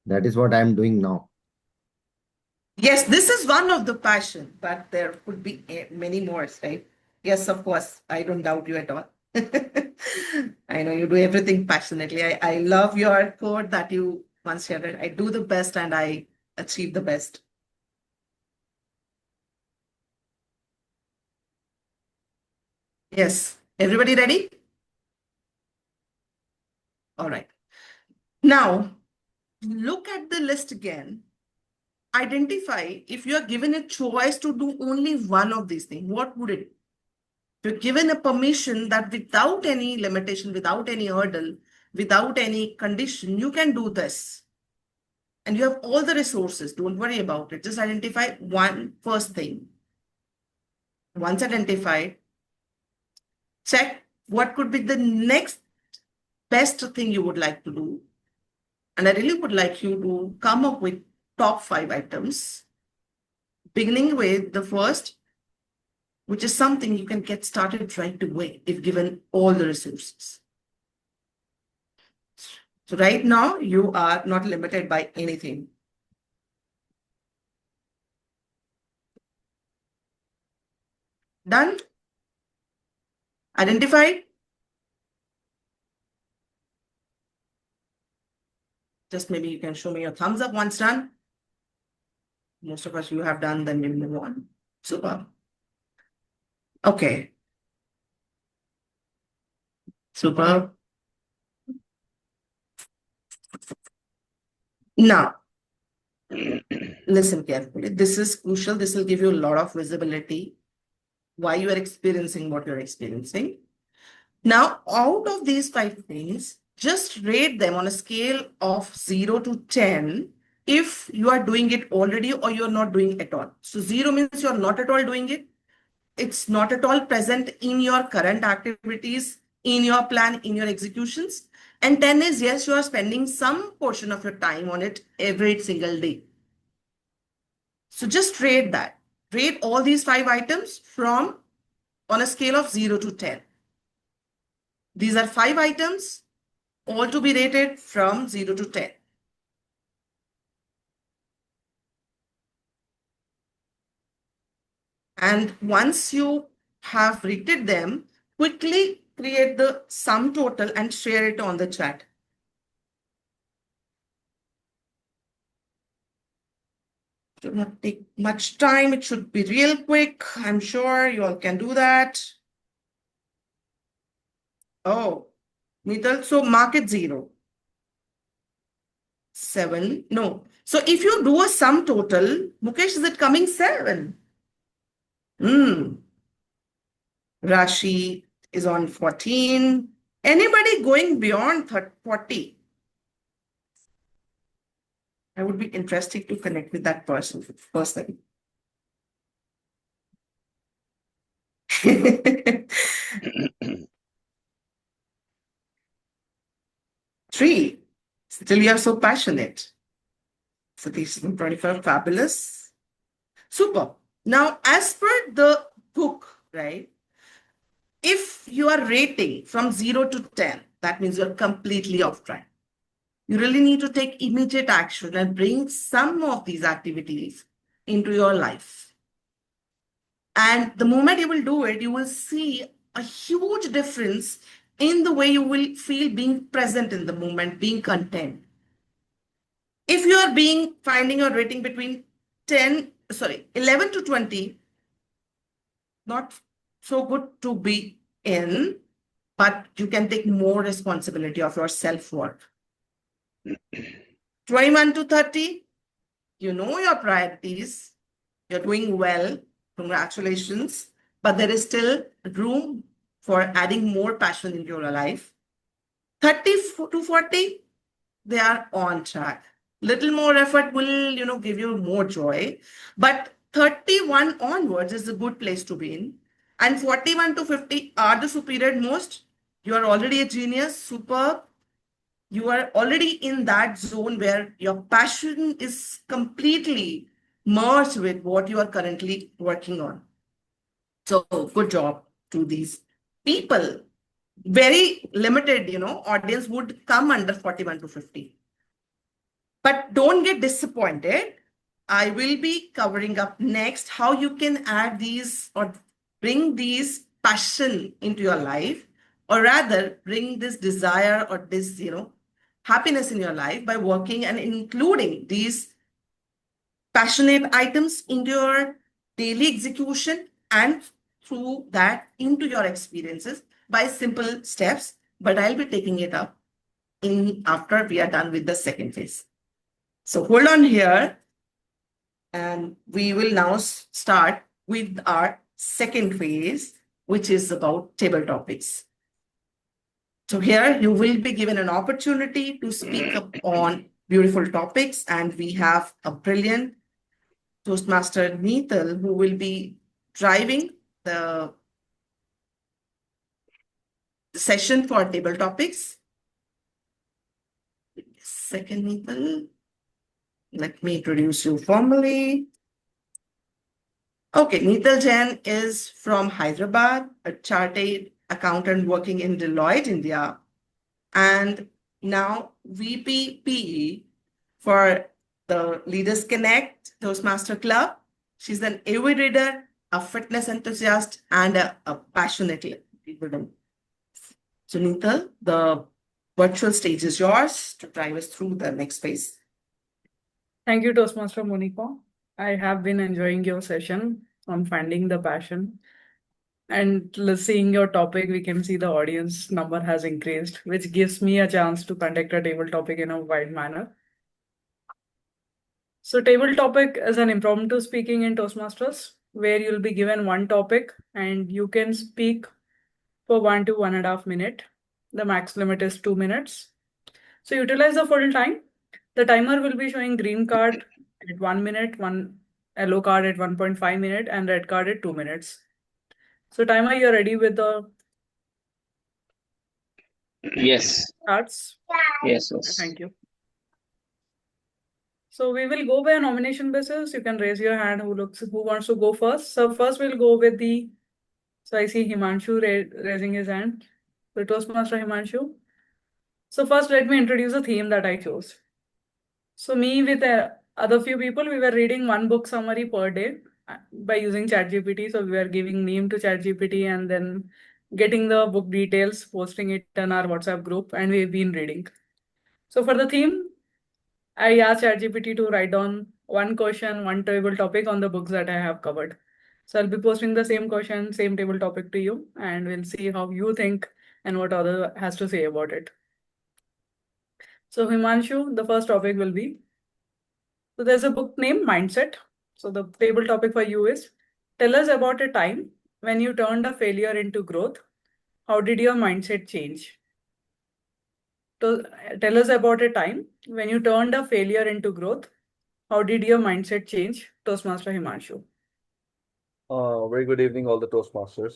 That is what I am doing now. Yes, this is one of the passion, but there could be many more, right? Yes, of course. I don't doubt you at all. I know you do everything passionately. I love your quote that you once shared. I do the best and I achieve the best. Yes. Everybody ready? All right. Now, look at the list again. Identify if you are given a choice to do only one of these things, what would it be? If you're given a permission that without any limitation, without any hurdle, without any condition, you can do this. And you have all the resources. Don't worry about it. Just identify one first thing. Once identified, check what could be the next best thing you would like to do. And I really would like you to come up with top 5 items, beginning with the first, which is something you can get started right away if given all the resources. So right now, you are not limited by anything. Done? Identified? Just maybe you can show me your thumbs up once done. Most of us you have done, then we move on. Super. Okay. Super. Now, listen carefully. This is crucial. This will give you a lot of visibility why you are experiencing what you're experiencing. Now, out of these 5 things, just rate them on a scale of 0 to 10 if you are doing it already or you're not doing it at all. So 0 means you're not at all doing it. It's not at all present in your current activities, in your plan, in your executions. And 10 is yes, you are spending some portion of your time on it every single day. So just rate that. Rate all these 5 items from on a scale of 0 to 10. These are 5 items, all to be rated from 0 to 10. And once you have rated them, quickly create the sum total and share it on the chat. Should not take much time. It should be real quick. I'm sure you all can do that. Oh, Nital, so mark it 0. 7, no. So if you do a sum total, Mukesh, is it coming 7? Rashi is on 14. Anybody going beyond 40? I would be interested to connect with that person personally. Three. Still, you are so passionate. So these 25, fabulous. Super. Now, as per the book, right? If you are rating from 0 to 10, that means you're completely off track. You really need to take immediate action and bring some of these activities into your life. And the moment you will do it, you will see a huge difference in the way you will feel being present in the moment, being content. If you are finding your rating between 11 to 20, not so good to be in, but you can take more responsibility of your self-worth. 21 to 30, you know your priorities, you're doing well, congratulations, but there is still room for adding more passion into your life. 30 to 40, they are on track. Little more effort will, give you more joy, but 31 onwards is a good place to be in. And 41 to 50 are the superior most. You are already a genius, superb. You are already in that zone where your passion is completely merged with what you are currently working on. So good job to these people. Very limited, audience would come under 41 to 50. But don't get disappointed. I will be covering up next how you can add these or bring these passion into your life, or rather bring this desire or this, happiness in your life by working and including these passionate items into your daily execution and through that into your experiences by simple steps. But I'll be taking it up after we are done with the second phase. So hold on here, and we will now start with our second phase, which is about table topics. So here you will be given an opportunity to speak up on beautiful topics, and we have a brilliant Toastmaster Neetal who will be driving the session for table topics. Second, Neetal. Let me introduce you formally. Okay, Neetal Jain is from Hyderabad, a chartered accountant working in Deloitte, India, and now VP PE for the Leaders Connect Toastmaster Club. She's an avid reader, a fitness enthusiast, and a passionate leader. So, Neetal, the virtual stage is yours to drive us through the next phase. Thank you, Toastmaster Monica. I have been enjoying your session on finding the passion. And seeing your topic, we can see the audience number has increased, which gives me a chance to conduct a table topic in a wide manner. So table topic is an impromptu speaking in Toastmasters, where you'll be given one topic and you can speak for 1 to 1.5 minutes. The max limit is 2 minutes. So utilize the full time. The timer will be showing green card at 1 minute, one yellow card at 1.5 minutes, and red card at 2 minutes. So timer, you're ready with the Yes. cards? Yes. Thank you. So we will go by a nomination basis. You can raise your hand who wants to go first. So first we'll go with so I see Himanshu raising his hand. So Toastmaster Himanshu. So first let me introduce a theme that I chose. So me with other few people, we were reading one book summary per day. by using ChatGPT. So we are giving name to ChatGPT and then getting the book details, posting it in our WhatsApp group, and we've been reading. So for the theme, I asked ChatGPT to write down one question, one table topic on the books that I have covered. So I'll be posting the same question, same table topic to you, and we'll see how you think and what other has to say about it. So Himanshu, the first topic will be, so there's a book named Mindset. So the table topic for you is, tell us about a time when you turned a failure into growth. How did your mindset change? So tell us about a time when you turned a failure into growth. How did your mindset change? Toastmaster Himanshu. Very good evening, all the Toastmasters.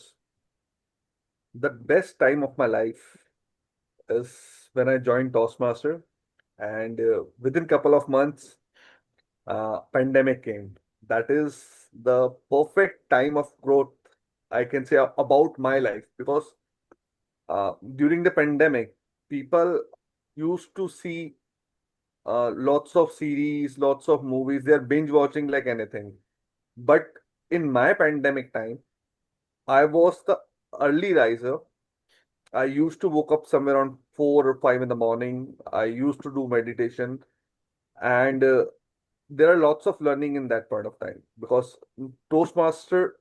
The best time of my life is when I joined Toastmaster, and within couple of months, pandemic came. That is the perfect time of growth, I can say, about my life, because during the pandemic, people used to see lots of series, lots of movies. They're binge watching like anything. But in my pandemic time, I was the early riser. I used to woke up somewhere around 4 or 5 in the morning. I used to do meditation, and there are lots of learning in that point of time, because Toastmaster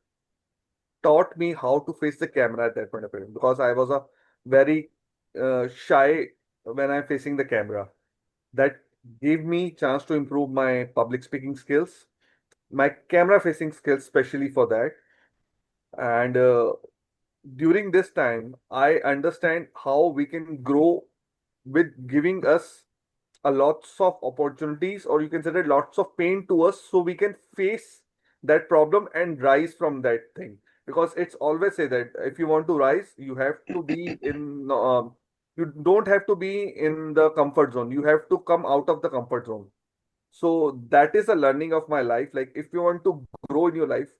taught me how to face the camera at that point of time, because I was a very shy when I'm facing the camera. That gave me chance to improve my public speaking skills, my camera facing skills, especially for that. And during this time, I understand how we can grow with giving us a lots of opportunities, or you can say that lots of pain to us, so we can face that problem and rise from that thing. Because it's always say that if you want to rise, you have to be in you don't have to be in the comfort zone, you have to come out of the comfort zone. So that is a learning of my life. Like, if you want to grow in your life,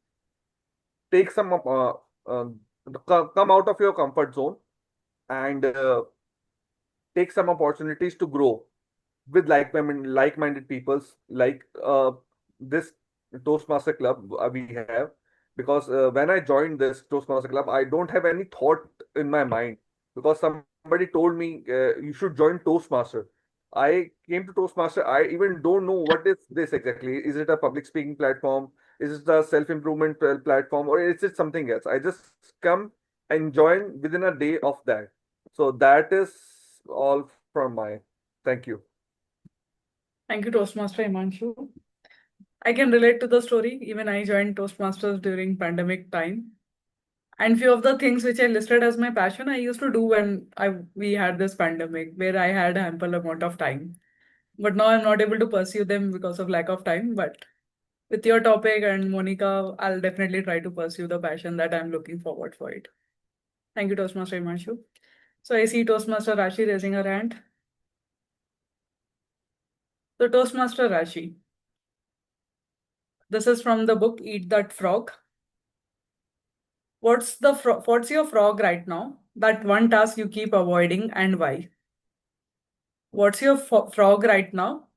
take some come out of your comfort zone, and take some opportunities to grow with like-minded peoples, like this Toastmaster club we have. Because when I joined this Toastmaster club, I don't have any thought in my mind, because somebody told me you should join Toastmaster. I came to Toastmaster. I even don't know what is this exactly. Is it a public speaking platform? Is it a self-improvement platform, or is it something else? I just come and join within a day of that. So that is all from my. Thank you. Thank you, Toastmaster Himanshu. I can relate to the story. Even I joined Toastmasters during pandemic time. And few of the things which I listed as my passion, I used to do when we had this pandemic where I had ample amount of time. But now I'm not able to pursue them because of lack of time. But with your topic and Monica, I'll definitely try to pursue the passion that I'm looking forward for it. Thank you, Toastmaster Himanshu. So I see Toastmaster Rashi raising her hand. So Toastmaster Rashi, this is from the book Eat That Frog. What's your frog right now? That one task you keep avoiding, and why? What's your frog right now?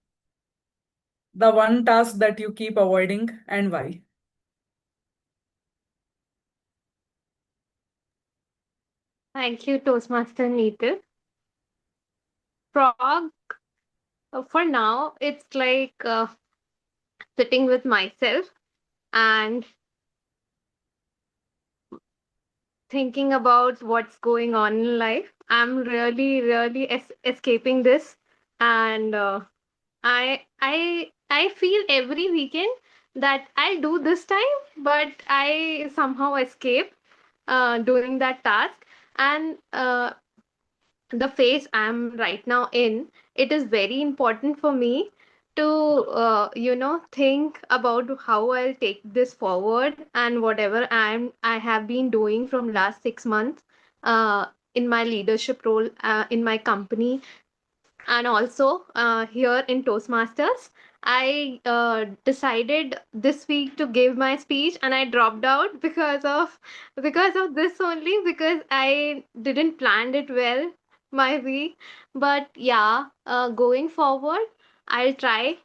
The one task that you keep avoiding, and why? Thank you, Toastmaster Neetu. Frog, for now, it's like sitting with myself and thinking about what's going on in life. I'm really, really escaping this, and I feel every weekend that I'll do this time, but I somehow escape doing that task. And the phase I'm right now in, it is very important for me to, think about how I'll take this forward and whatever I have been doing from last 6 months in my leadership role in my company, and also here in Toastmasters. I decided this week to give my speech, and I dropped out because of this only, because I didn't plan it well my week. But yeah, going forward, I'll try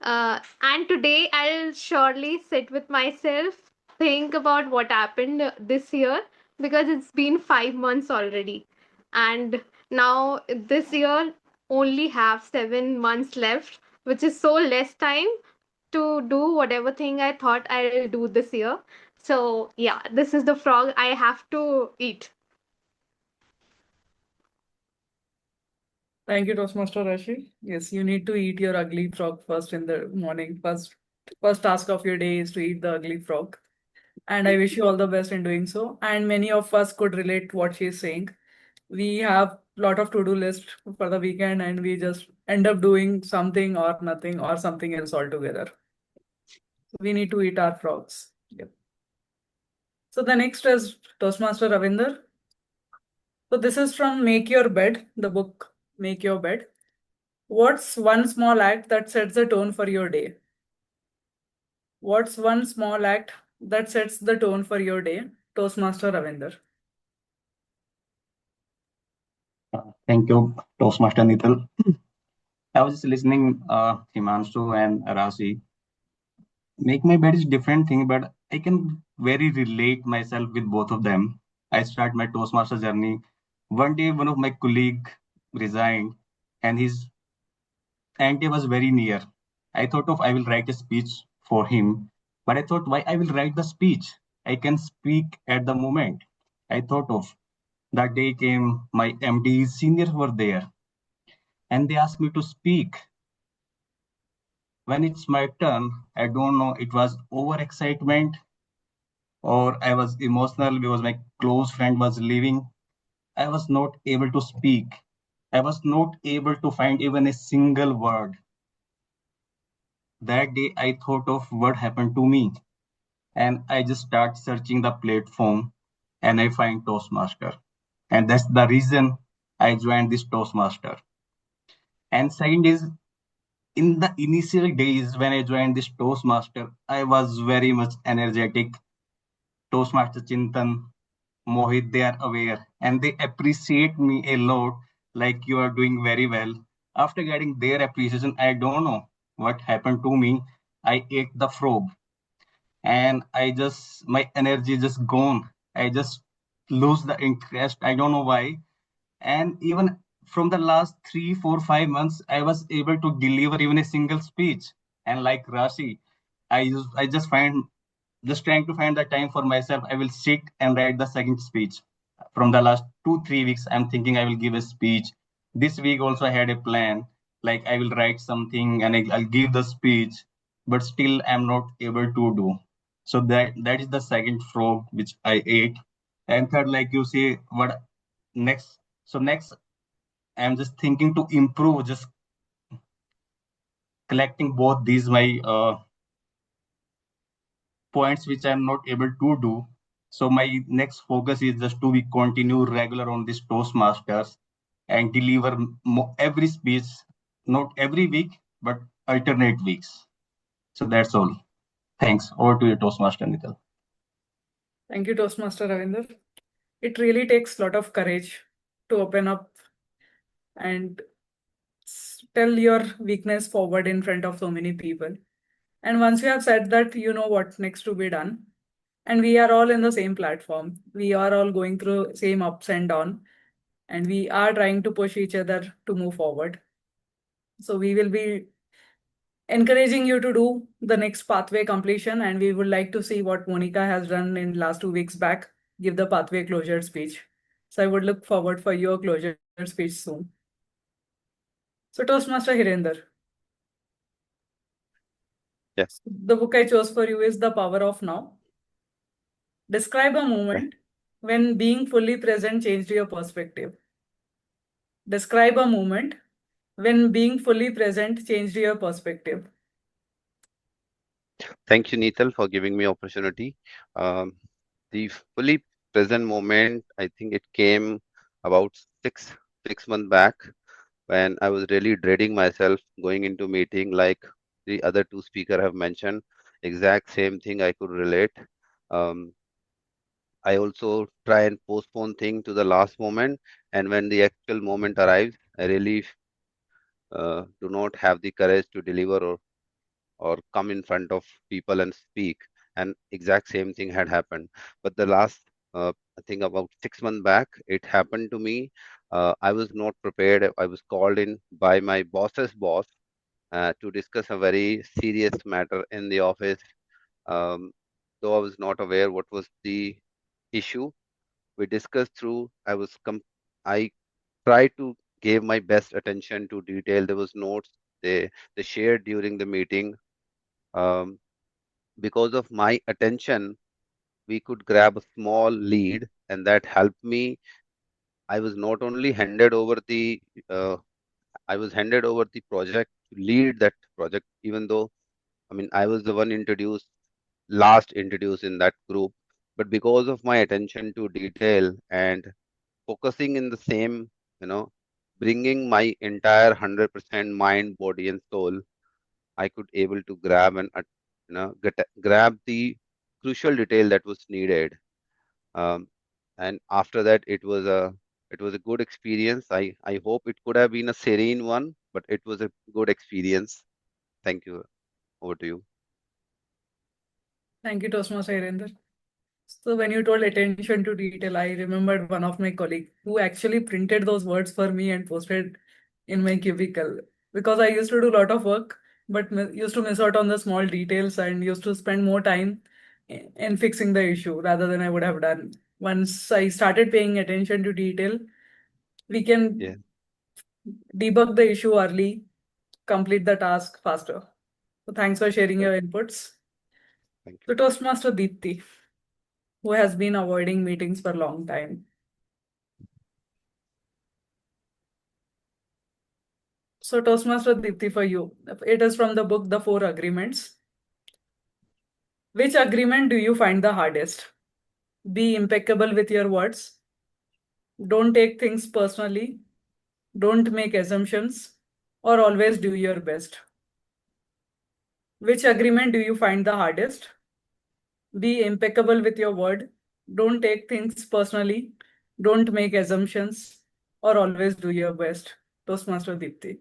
And today I'll surely sit with myself, think about what happened this year, because it's been 5 months already. And now this year only have 7 months left, which is so less time to do whatever thing I thought I'll do this year. So yeah, this is the frog I have to eat. Thank you, Toastmaster Rashi. Yes, you need to eat your ugly frog first in the morning. First task of your day is to eat the ugly frog. And I wish you all the best in doing so. And many of us could relate to what she's saying. We have a lot of to-do list for the weekend, and we just end up doing something or nothing or something else altogether. So we need to eat our frogs. Yep. So the next is Toastmaster Ravinder. So this is from Make Your Bed, the book Make Your Bed. What's one small act that sets the tone for your day? What's one small act that sets the tone for your day? Toastmaster Ravinder. Thank you, Toastmaster Nital. I was just listening Himanshu and Rasi. Make my bed is different thing, but I can very relate myself with both of them. I start my Toastmaster journey. One day, one of my colleague resigned, and his auntie was very near. I thought of I will write a speech for him, but I thought why I will write the speech? I can speak at the moment. I thought of that day came. My MD's seniors were there, and they asked me to speak. When it's my turn, I don't know, it was overexcitement or I was emotional because my close friend was leaving. I was not able to speak. I was not able to find even a single word. That day, I thought of what happened to me. And I just start searching the platform and I find Toastmaster. And that's the reason I joined this Toastmaster. And second is, in the initial days when I joined this Toastmaster, I was very much energetic. Toastmaster Chintan, Mohit, they are aware and they appreciate me a lot, like you are doing very well. After getting their appreciation, I don't know what happened to me. I ate the frog and my energy just gone. I just lose the interest. I don't know why. And even from the last 3, 4, 5 months, I was able to deliver even a single speech. And like Rashi, I just find just trying to find the time for myself. I will sit and write the second speech. From the last 2, 3 weeks, I'm thinking I will give a speech. This week also I had a plan, like I will write something and I'll give the speech, but still I'm not able to do. So that is the second frog which I ate. And third, like you say, what next? So next, I'm just thinking to improve, just collecting both these my points which I'm not able to do. So my next focus is just to be continue regular on this Toastmasters and deliver every speech, not every week, but alternate weeks. So that's all. Thanks. Over to you, Toastmaster Nikhil. Thank you, Toastmaster Ravinder. It really takes a lot of courage to open up and tell your weakness forward in front of so many people. And once you have said that, you know what next to be done. And we are all in the same platform. We are all going through same ups and downs, and we are trying to push each other to move forward. So we will be encouraging you to do the next pathway completion, and we would like to see what Monica has done in last 2 weeks back, give the pathway closure speech. So I would look forward for your closure speech soon. So Toastmaster Hirender. Yeah. The book I chose for you is The Power of Now. Describe a moment when being fully present changed your perspective. Describe a moment when being fully present changed your perspective. Thank you, Neetal, for giving me opportunity. The fully present moment, I think it came about six months back when I was really dreading myself going into meeting, like the other two speaker have mentioned. Exact same thing I could relate. Um, I also try and postpone thing to the last moment, and when the actual moment arrives, I really do not have the courage to deliver or or come in front of people and speak. And exact same thing had happened. But the last, I think about 6 months back, it happened to me. I was not prepared. I was called in by my boss's boss to discuss a very serious matter in the office. Um, though I was not aware what was the issue, we discussed through. I tried to give my best attention to detail. There was notes they shared during the meeting. Um, because of my attention, we could grab a small lead, and that helped me. I was not only handed over the uh, I was handed over the project to lead that project, even though I was the one last introduced in that group. But because of my attention to detail and focusing in the same, you know, bringing my entire 100% mind, body, and soul, I could able to grab and grab the crucial detail that was needed. Um, and after that, it was a good experience. I hope it could have been a serene one, but it was a good experience. Thank you. Over to you. Thank you, Toastmaster Harinder. So when you told attention to detail, I remembered one of my colleagues who actually printed those words for me and posted in my cubicle, because I used to do a lot of work, but used to miss out on the small details and used to spend more time in fixing the issue rather than I would have done. Once I started paying attention to detail, we can Yeah. debug the issue early, complete the task faster. So thanks for sharing Right. your inputs. Thank you. So Toastmaster Deepti, who has been avoiding meetings for a long time. So Toastmaster Deepti, for you, it is from the book The Four Agreements. Which agreement do you find the hardest? Be impeccable with your words. Don't take things personally. Don't make assumptions. Or always do your best. Which agreement do you find the hardest? Be impeccable with your word. Don't take things personally. Don't make assumptions. Or always do your best. Toastmaster Deepti.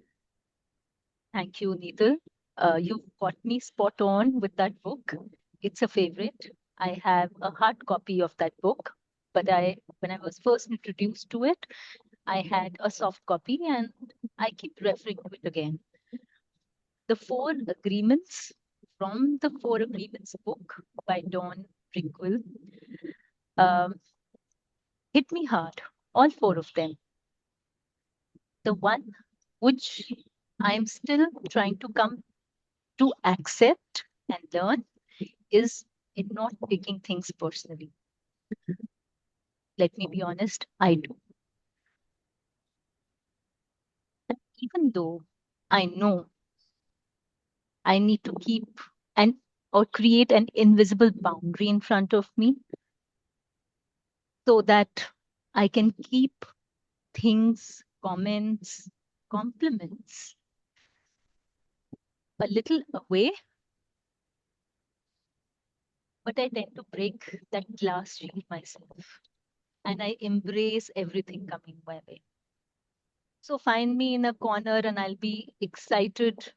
Thank you, Needle. You got me spot on with that book. It's a favorite. I have a hard copy of that book, but when I was first introduced to it, I had a soft copy and I keep referring to it again. The Four Agreements from the Four Agreements book by Don Brickwill hit me hard, all four of them. The one which I'm still trying to come to accept and learn is in not taking things personally. Let me be honest, I do. And even though I know I need to keep or create an invisible boundary in front of me so that I can keep things, comments, compliments a little away, but I tend to break that glass shield myself and I embrace everything coming my way. So find me in a corner and I'll be excited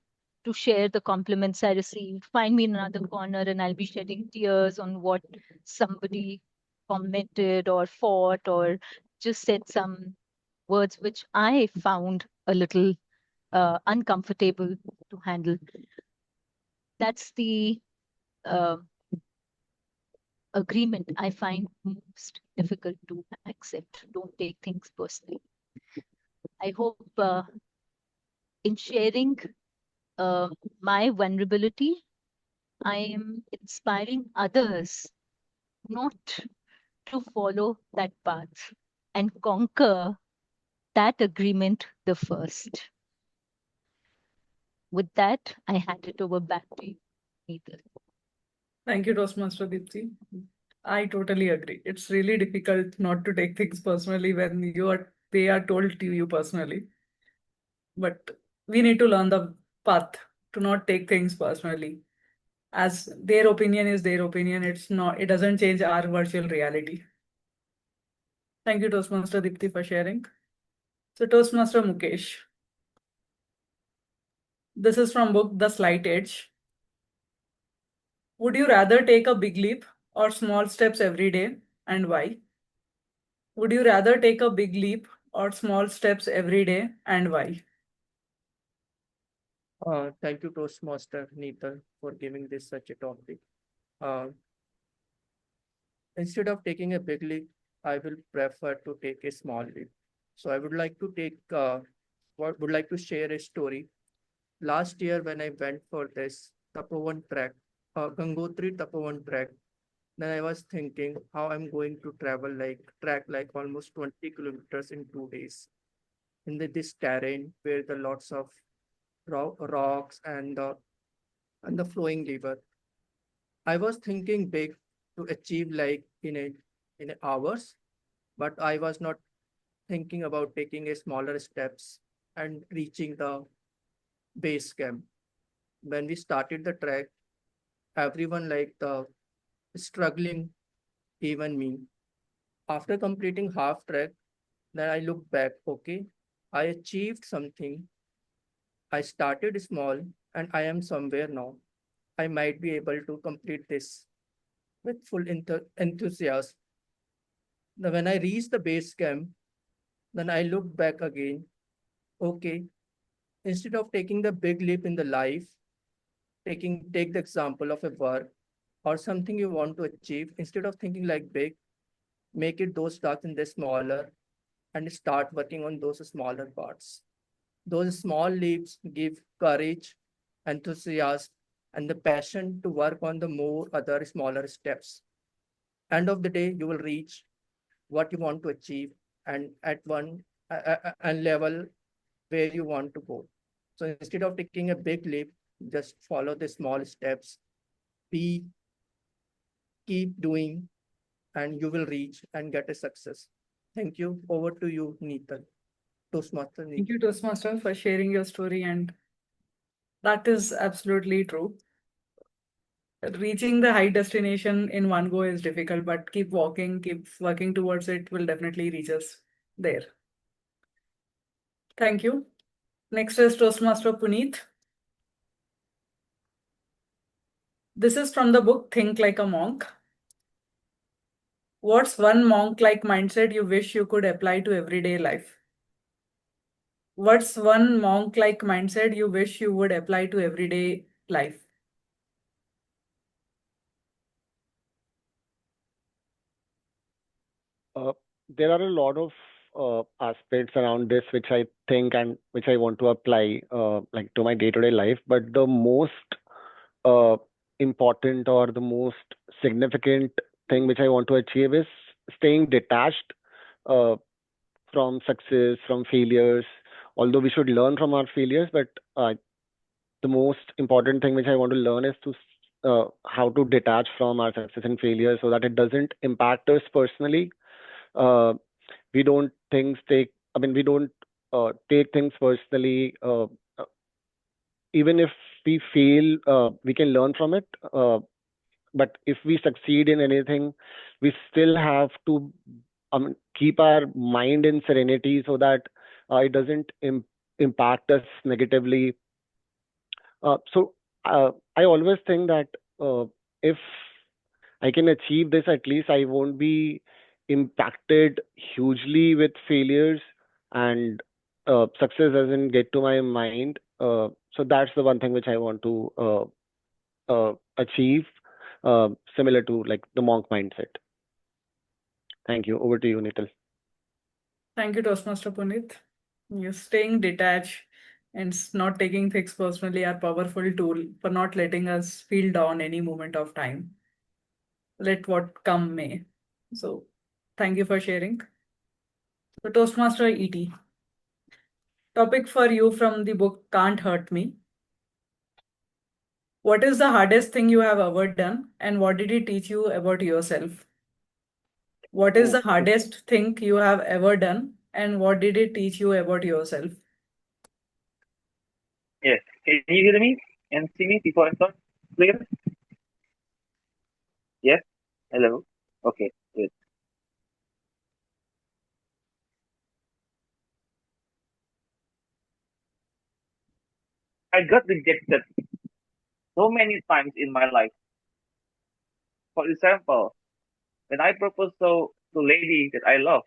to share the compliments I received. Find me in another corner and I'll be shedding tears on what somebody commented or fought or just said some words which I found a little uncomfortable to handle. That's the uh, agreement I find most difficult to accept. Don't take things personally. I hope in sharing my vulnerability, I am inspiring others not to follow that path and conquer that agreement the first. With that, I hand it over back to you, Neetal. Thank you, Toastmaster Deepti. I totally agree. It's really difficult not to take things personally when they are told to you personally. But we need to learn the path to not take things personally. As their opinion is their opinion, it doesn't change our virtual reality. Thank you, Toastmaster Deepti, for sharing. So Toastmaster Mukesh. This is from book The Slight Edge. Would you rather take a big leap or small steps every day, and why? Would you rather take a big leap or small steps every day, and why? Thank you, Toastmaster Neetal, for giving this such a topic. Uh, Instead of taking a big leap, I will prefer to take a small leap. So I would like to would like to share a story. Last year, when I went for this Tapovan trek, Gangotri Tapovan trek, then I was thinking how I'm going to travel track like almost 20 kilometers in 2 days in this terrain where the lots of rocks and the flowing river. I was thinking big to achieve like in hours, but I was not thinking about taking a smaller steps and reaching the base camp. When we started the trek, everyone like the struggling, even me. After completing half trek, then I look back, okay, I achieved something. I started small and I am somewhere now. I might be able to complete this with full enthusiasm. Now, when I reach the base camp, then I look back again. Okay, instead of taking the big leap in the life, take the example of a work or something you want to achieve. Instead of thinking like big, make it those tasks in the smaller and start working on those smaller parts. Those small leaps give courage, enthusiasm, and the passion to work on the more other smaller steps. End of the day, you will reach what you want to achieve and at one level where you want to go. So instead of taking a big leap, just follow the small steps. Be keep doing, and you will reach and get a success. Thank you. Over to you, Neetal. Toastmaster Neetal. Thank you, Toastmaster, for sharing your story, and that is absolutely true. Reaching the high destination in one go is difficult, but keep walking, keep working towards it will definitely reach us there. Thank you. Next is Toastmaster Puneet. This is from the book Think Like a Monk. What's one monk-like mindset you wish you could apply to everyday life? What's one monk-like mindset you wish you would apply to everyday life? There are a lot of aspects around this which I think and which I want to apply like to my day-to-day life. But the most uh, important or the most significant thing which I want to achieve is staying detached uh, from success, from failures. Although we should learn from our failures, but the most important thing which I want to learn is to how to detach from our success and failure so that it doesn't impact us personally. Uh, we don't things take. I mean, we don't take things personally. Even if we fail, we can learn from it. But if we succeed in anything, we still have to keep our mind in serenity so that it doesn't impact us negatively. So I always think that if I can achieve this, at least I won't be impacted hugely with failures and success doesn't get to my mind. So that's the one thing which I want to achieve, similar to like the monk mindset. Thank you. Over to you, Nital. Thank you, Toastmaster Puneet. You're staying detached and not taking things personally are powerful tool for not letting us feel down any moment of time. Let what come may. So thank you for sharing. So Toastmaster ET. Topic for you from the book Can't Hurt Me. What is the hardest thing you have ever done and what did it teach you about yourself? What is the hardest thing you have ever done and what did it teach you about yourself? Yes. Can you hear me and see me before I start? Clear? Yes? Hello? Okay, good. I got rejected so many times in my life. For example, when I propose to lady that I love,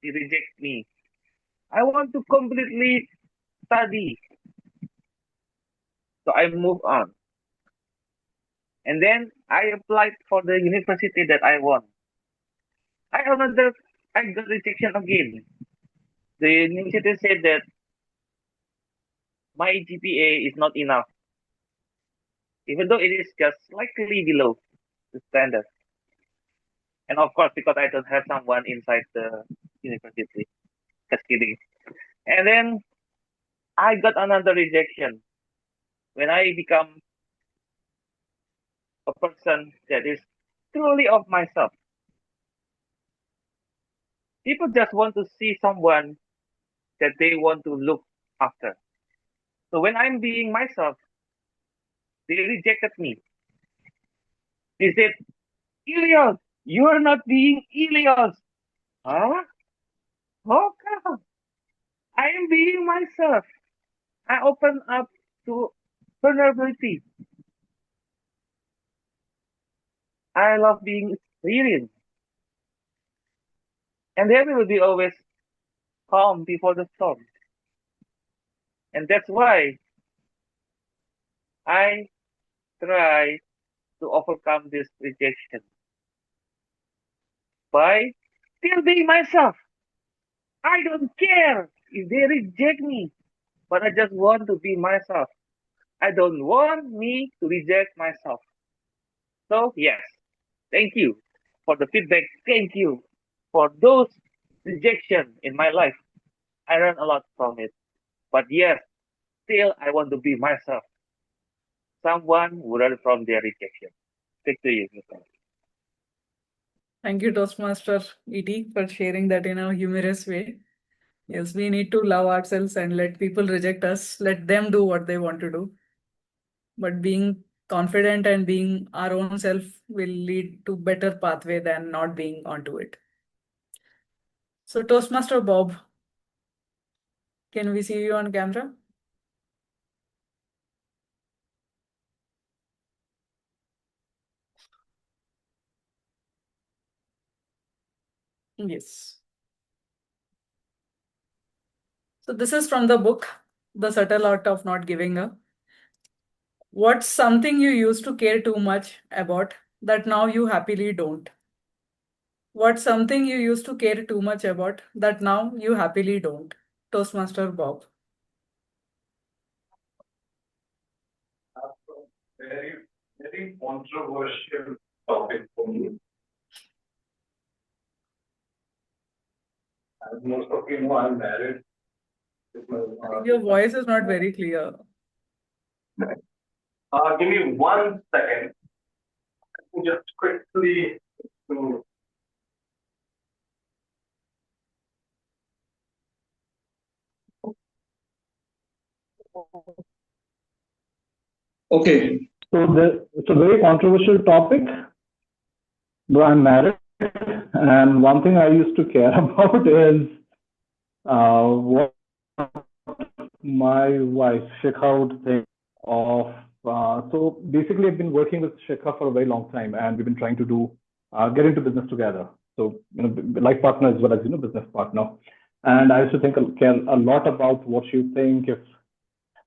she rejects me. I want to completely study, so I move on. And then I applied for the university that I want. I got rejection again. The university said that my GPA is not enough, even though it is just slightly below the standard. And of course, because I don't have someone inside the university. Just kidding. And then I got another rejection when I become a person that is truly of myself. People just want to see someone that they want to look after. So when I'm being myself, they rejected me. They said, Ilios, you are not being Ilios. Huh? How come? I am being myself. I open up to vulnerability. I love being experienced. And there will be always calm before the storm. And that's why I try to overcome this rejection by still being myself. I don't care if they reject me, but I just want to be myself. I don't want me to reject myself. So yes, thank you for the feedback. Thank you for those rejection in my life. I learned a lot from it. But yes, still I want to be myself. Someone who learned from their rejection. Back to you, Mr. Thank you, Toastmaster ET, for sharing that in a humorous way. Yes, we need to love ourselves and let people reject us. Let them do what they want to do. But being confident and being our own self will lead to better pathway than not being onto it. So Toastmaster Bob, can we see you on camera? Yes. So this is from the book, The Subtle Art of Not Giving Up. What's something you used to care too much about that now you happily don't? What's something you used to care too much about that now you happily don't? Toastmaster Bob. Very, very controversial topic for me. As most of you know, I'm married. Your voice is not very clear. Give me 1 second. Just quickly to Okay, so it's a very controversial topic, but I'm married, and one thing I used to care about is what my wife Shikha would think of. So basically, I've been working with Shikha for a very long time, and we've been trying to get into business together. So life partner as well as business partner. And I used to care a lot about what she would think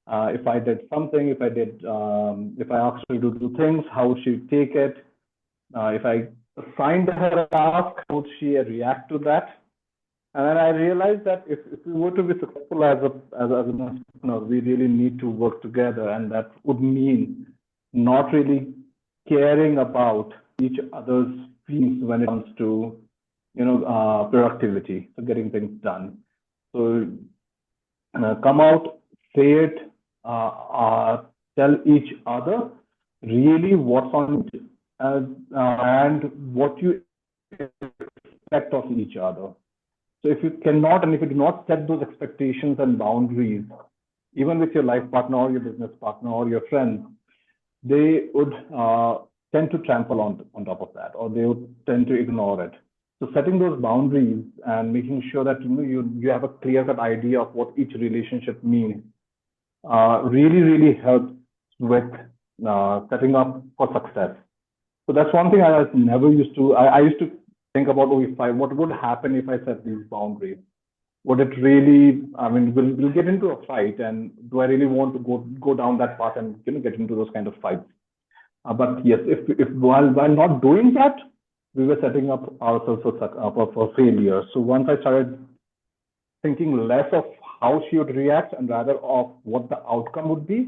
if I did something, if I asked her to do things, how would she take it? If I assigned her a task, how would she react to that? And then I realized that if we were to be successful as a partner, we really need to work together, and that would mean not really caring about each other's feelings when it comes to productivity, so getting things done. So come out, say it, tell each other really what's on it, and what you expect of each other. So if you cannot, and if you do not set those expectations and boundaries, even with your life partner or your business partner or your friends, they would tend to trample on top of that, or they would tend to ignore it. So setting those boundaries and making sure that you have a clear-cut idea of what each relationship means really helps with setting up for success. So that's one thing I never used to. I used to think about, oh, what would happen if I set these boundaries? Would it really? I mean, we'll get into a fight, and do I really want to go down that path and get into those kind of fights? But yes, if while not doing that, we were setting up ourselves for failure. So once I started thinking less of how she would react and rather of what the outcome would be,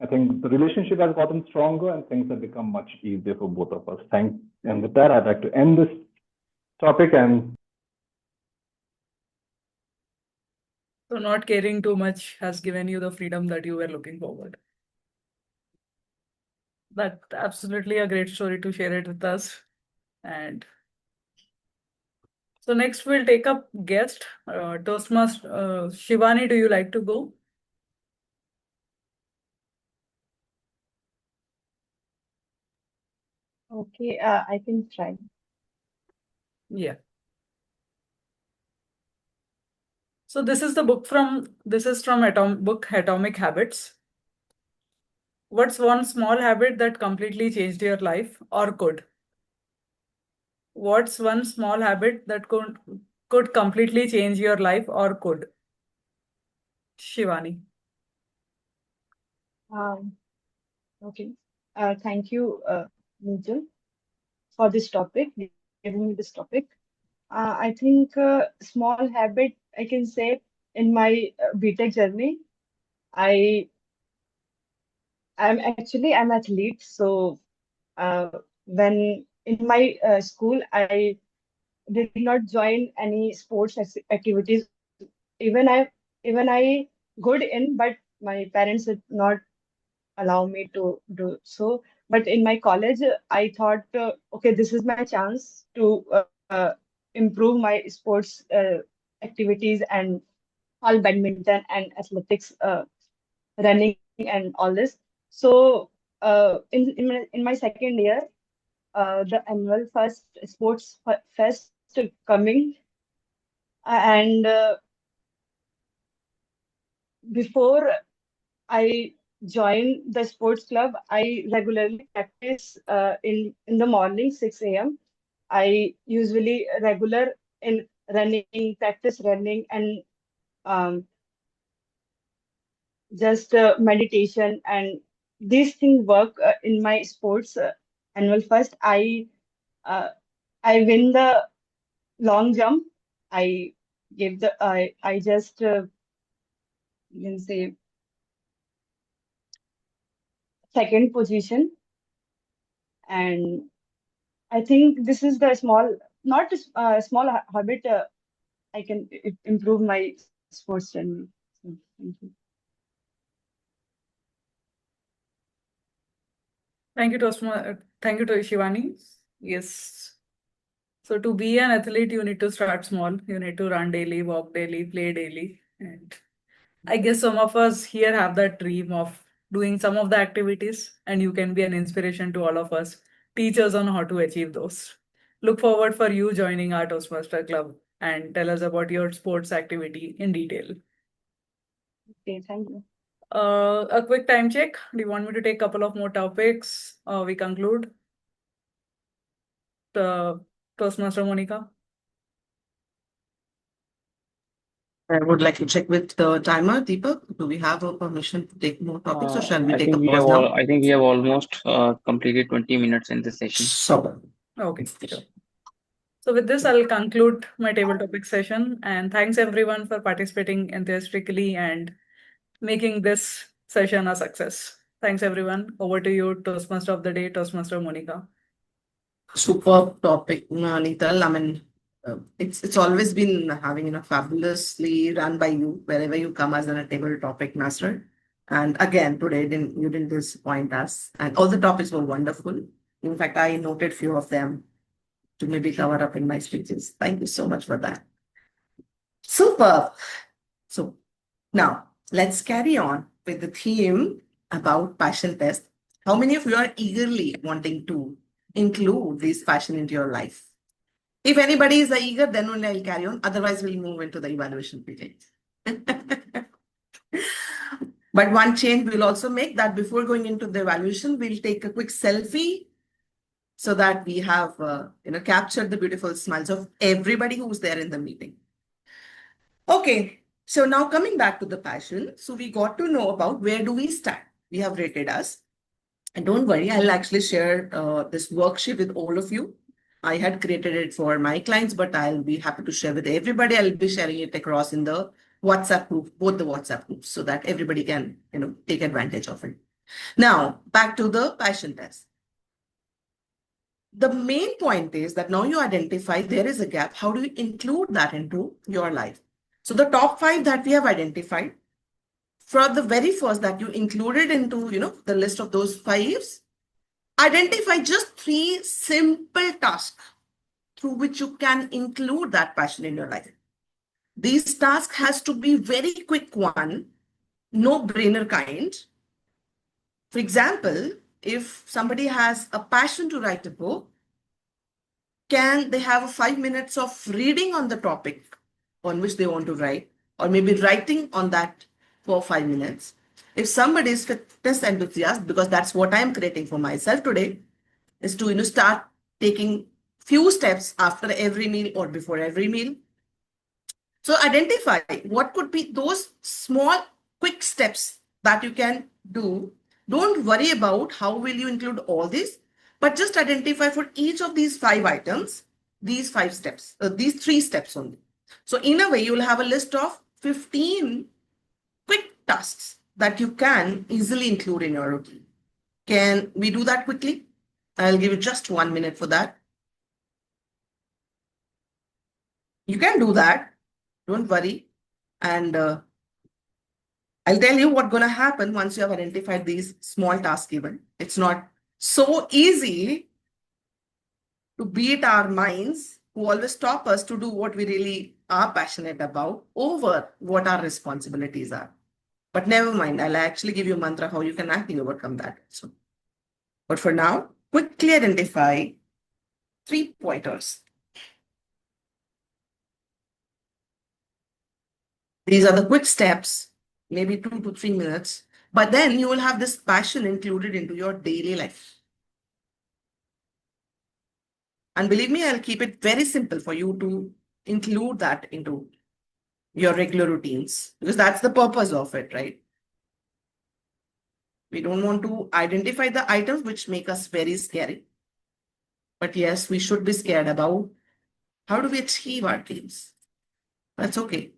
I think the relationship has gotten stronger and things have become much easier for both of us. And with that, I'd like to end this topic. And so not caring too much has given you the freedom that you were looking forward. That's absolutely a great story to share it with us. And so next we'll take up guest, Toastmaster Shivani. Do you like to go? Okay, I can try. Yeah. So this is from book Atomic Habits. What's one small habit that completely changed your life or could? What's one small habit that could completely change your life or could? Shivani. Okay. Thank you, Nigel, for this topic, giving me this topic. I think small habit I can say in my BTech journey. I'm athlete, so when in my school I did not join any sports activities. Even I good in, but my parents did not allow me to do so. But in my college, I thought, okay, this is my chance to improve my sports activities and all badminton and athletics, running and all this. So in my second year, the annual first sports fest coming, and before I join the sports club, I regularly practice in the morning 6 a.m. I usually regular in running, practice running, and um, just meditation, and these things work in my sports annual first. Uh, I win the long jump. I I just you can say second position, and I think this is the small, not a small habit. I can improve my sports journey. So, thank you. Thank you, Thank you to Shivani. Yes. So to be an athlete, you need to start small. You need to run daily, walk daily, play daily. And I guess some of us here have that dream of doing some of the activities, and you can be an inspiration to all of us. Teach us on how to achieve those. Look forward for you joining our Toastmaster Club and tell us about your sports activity in detail. Okay, thank you. A quick time check. Do you want me to take a couple of more topics? We conclude. Toastmaster Monica. I would like to check with the timer, Deepak. Do we have a permission to take more topics, or shall we I take think a we have pause now? I think we have almost completed 20 minutes in this session. So, okay, sure. So with this, I'll conclude my table topic session, and thanks everyone for participating enthusiastically and making this session a success. Thanks everyone. Over to you, Toastmaster of the day, Toastmaster Monica. superb topic, Neetal. I mean, it's always been having fabulously run by you wherever you come as a table topic master. And again, today you didn't disappoint us, and all the topics were wonderful. In fact, I noted few of them to maybe cover up in my speeches. Thank you so much for that. Superb. So now let's carry on with the theme about passion test. How many of you are eagerly wanting to include this passion into your life? If anybody is eager, then only I'll carry on. Otherwise, we'll move into the evaluation period. But one change we'll also make that before going into the evaluation, we'll take a quick selfie so that we have captured the beautiful smiles of everybody who's there in the meeting. Okay, so now coming back to the passion. So we got to know about where do we stand. We have rated us. And don't worry, I'll actually share this worksheet with all of you. I had created it for my clients, but I'll be happy to share with everybody. I'll be sharing it across in the WhatsApp group, both the WhatsApp groups, so that everybody can, take advantage of it. Now, back to the passion test. The main point is that now you identify there is a gap. How do you include that into your life? So the top 5 that we have identified, for the very first that you included into, the list of those 5s, identify just 3 simple tasks through which you can include that passion in your life. These tasks has to be very quick one, no-brainer kind. For example, if somebody has a passion to write a book, can they have 5 minutes of reading on the topic on which they want to write, or maybe writing on that for 5 minutes? If somebody is fitness enthusiast, because that's what I'm creating for myself today, is to start taking few steps after every meal or before every meal. So identify what could be those small, quick steps that you can do. Don't worry about how will you include all this, but just identify for each of these 5 items, these 5 steps, these 3 steps only. So in a way, you will have a list of 15 quick tasks that you can easily include in your routine. Can we do that quickly? I'll give you just 1 minute for that. You can do that. Don't worry. And I'll tell you what's going to happen once you have identified these small tasks even. It's not so easy to beat our minds who always stop us to do what we really are passionate about over what our responsibilities are. But never mind, I'll actually give you a mantra how you can actually overcome that. So, but for now, quickly identify 3 pointers. These are the quick steps, maybe 2 to 3 minutes, but then you will have this passion included into your daily life. And believe me, I'll keep it very simple for you to include that into your regular routines, because that's the purpose of it, right? We don't want to identify the items which make us very scary. But yes, we should be scared about how do we achieve our dreams. That's okay.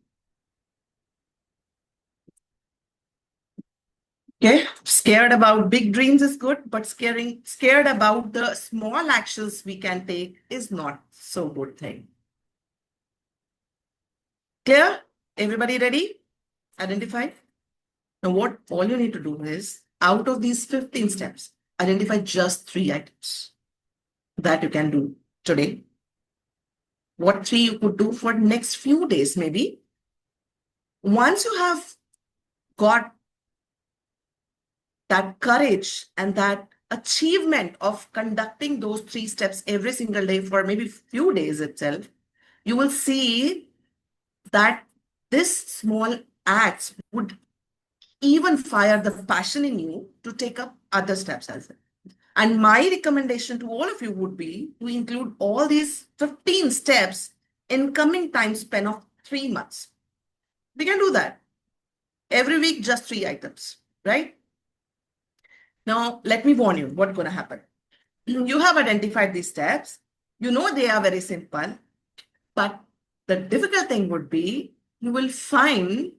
Okay, scared about big dreams is good, but scared about the small actions we can take is not so good thing. Clear? Everybody ready? Identified? Now what all you need to do is, out of these 15 steps, identify just 3 items that you can do today. What 3 you could do for next few days maybe. Once you have got that courage and that achievement of conducting those 3 steps every single day for maybe few days itself, you will see that this small acts would even fire the passion in you to take up other steps as well. And my recommendation to all of you would be to include all these 15 steps in coming time span of 3 months. We can do that. Every week, just 3 items, right? Now, let me warn you what's going to happen. You have identified these steps. You know they are very simple, but the difficult thing would be you will find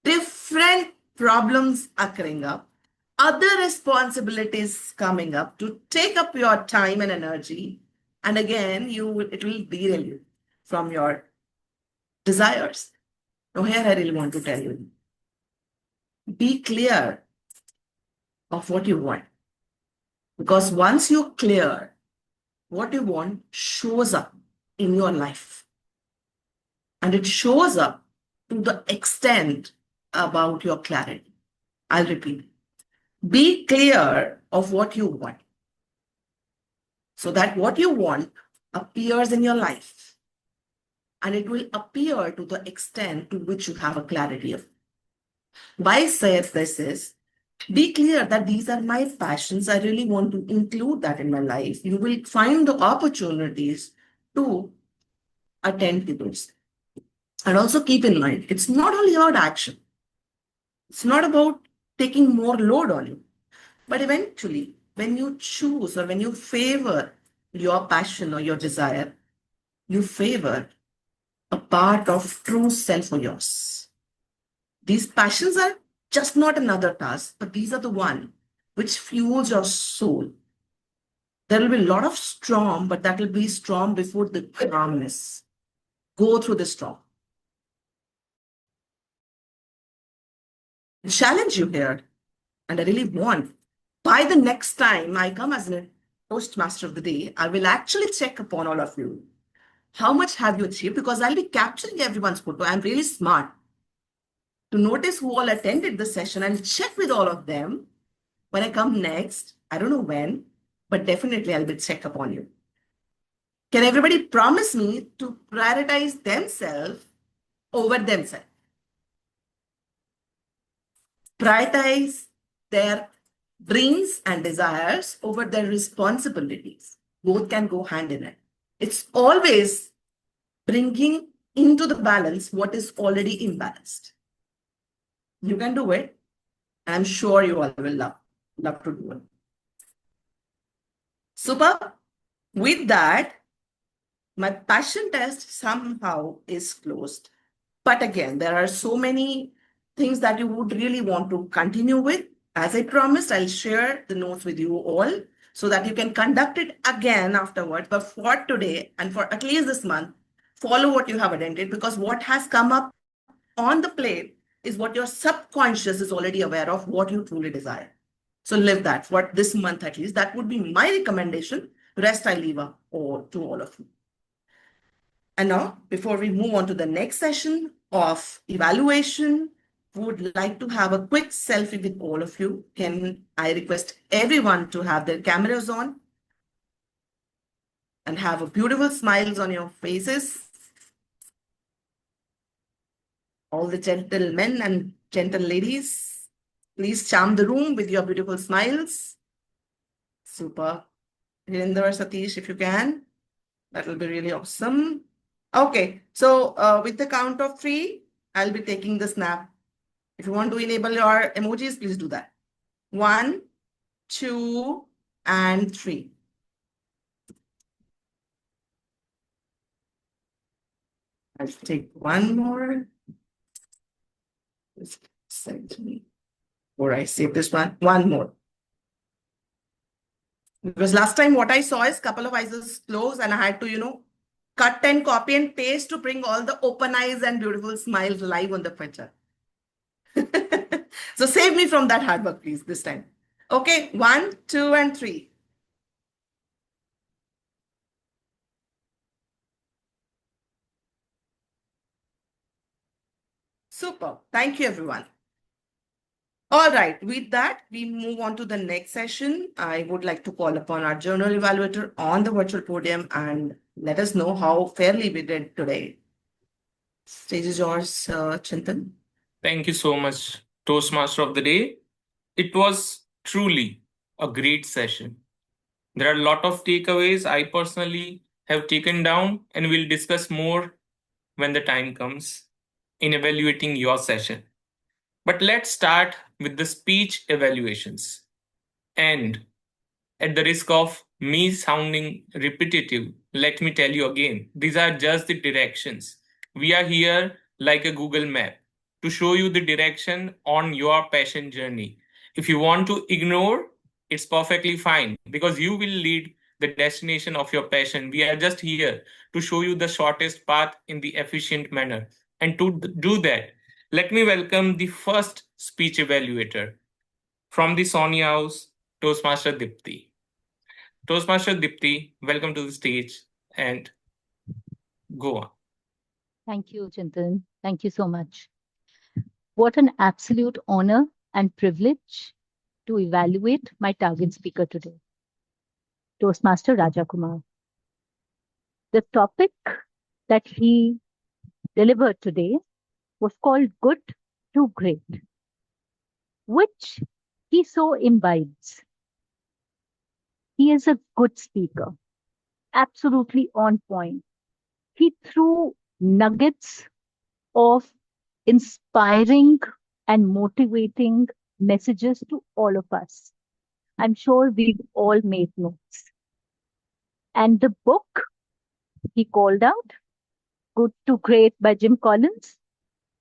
different problems occurring up, other responsibilities coming up to take up your time and energy. And again, it will derail you from your desires. Now, here I really want to tell you, be clear of what you want. Because once you're clear, what you want shows up in your life. And it shows up to the extent about your clarity. I'll repeat. Be clear of what you want, so that what you want appears in your life. And it will appear to the extent to which you have a clarity of. Why I say this is, Be clear that these are my passions. I really want to include that in my life. You will find the opportunities to attend to those. And also keep in mind, it's not only about action. It's not about taking more load on you. But eventually, when you choose or when you favor your passion or your desire, you favor a part of true self for yours. These passions are just not another task, but these are the one which fuels your soul. There will be a lot of storm, but that will be storm before the calmness. Go through the storm. Challenge you here, and I really want. By the next time I come as a Toastmaster of the day, I will actually check upon all of you. How much have you achieved? Because I'll be capturing everyone's photo. I'm really smart to notice who all attended the session and check with all of them when I come next. I don't know when, but definitely I'll be check upon you. Can everybody promise me to prioritize themselves over themselves? Prioritize their dreams and desires over their responsibilities. Both can go hand in hand. It's always bringing into the balance what is already imbalanced. You can do it. I'm sure you all will love to do it. Super. With that, my passion test somehow is closed. But again, there are so many things that you would really want to continue with. As I promised, I'll share the notes with you all so that you can conduct it again afterward. But for today and for at least this month, follow what you have attended, because what has come up on the plate is what your subconscious is already aware of, what you truly desire. So live that for this month at least. That would be my recommendation. Rest I leave up to all of you. And now, before we move on to the next session of evaluation, would like to have a quick selfie with all of you. Can I request everyone to have their cameras on and have a beautiful smiles on your faces? All the gentlemen and gentle ladies, please charm the room with your beautiful smiles. Super. Hirinder, Satish, if you can, that will be really awesome. Okay, so with the count of 3, I'll be taking the snap. If you want to enable your emojis, please do that. 1, 2, and 3. I'll take one more. Just send me. Or I save this one more. Because last time what I saw is couple of eyes closed and I had to, cut and copy and paste to bring all the open eyes and beautiful smiles live on the picture. So save me from that hard work, please, this time. Okay, 1, 2, and 3. Super. Thank you, everyone. All right, with that, we move on to the next session. I would like to call upon our journal evaluator on the virtual podium and let us know how fairly we did today. Stage is yours, Chintan. Thank you so much, Toastmaster of the Day. It was truly a great session. There are a lot of takeaways I personally have taken down, and we'll discuss more when the time comes in evaluating your session. But let's start with the speech evaluations. And at the risk of me sounding repetitive, let me tell you again, these are just the directions. We are here like a Google map to show you the direction on your passion journey. If you want to ignore, it's perfectly fine because you will lead the destination of your passion. We are just here to show you the shortest path in the efficient manner. And to do that, let me welcome the first speech evaluator from the Sonia House, Toastmaster Dipti. Toastmaster Dipti, welcome to the stage and go on. Thank you, Chintan. Thank you so much. What an absolute honor and privilege to evaluate my target speaker today, Toastmaster Raja Kumar. The topic that he delivered today was called Good to Great, which He so imbibes. He is a good speaker, absolutely on point. He threw nuggets of inspiring and motivating messages to all of us. I'm sure we've all made notes. And the book he called out, Good to Great by Jim Collins,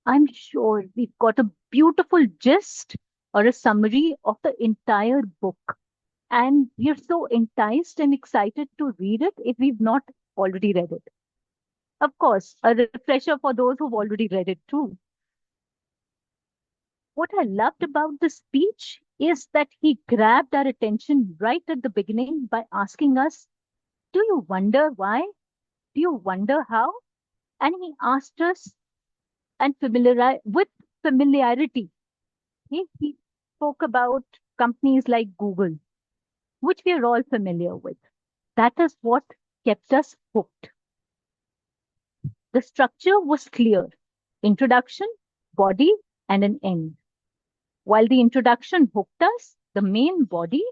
I'm sure we've got a beautiful gist or a summary of the entire book. And we're so enticed and excited to read it if we've not already read it. Of course, a refresher for those who've already read it too. What I loved about the speech is that he grabbed our attention right at the beginning by asking us, do you wonder why? Do you wonder how? And he asked us, and with familiarity, he spoke about companies like Google, which we are all familiar with. That is what kept us hooked. The structure was clear: introduction, body, and an end. While the introduction hooked us, the main body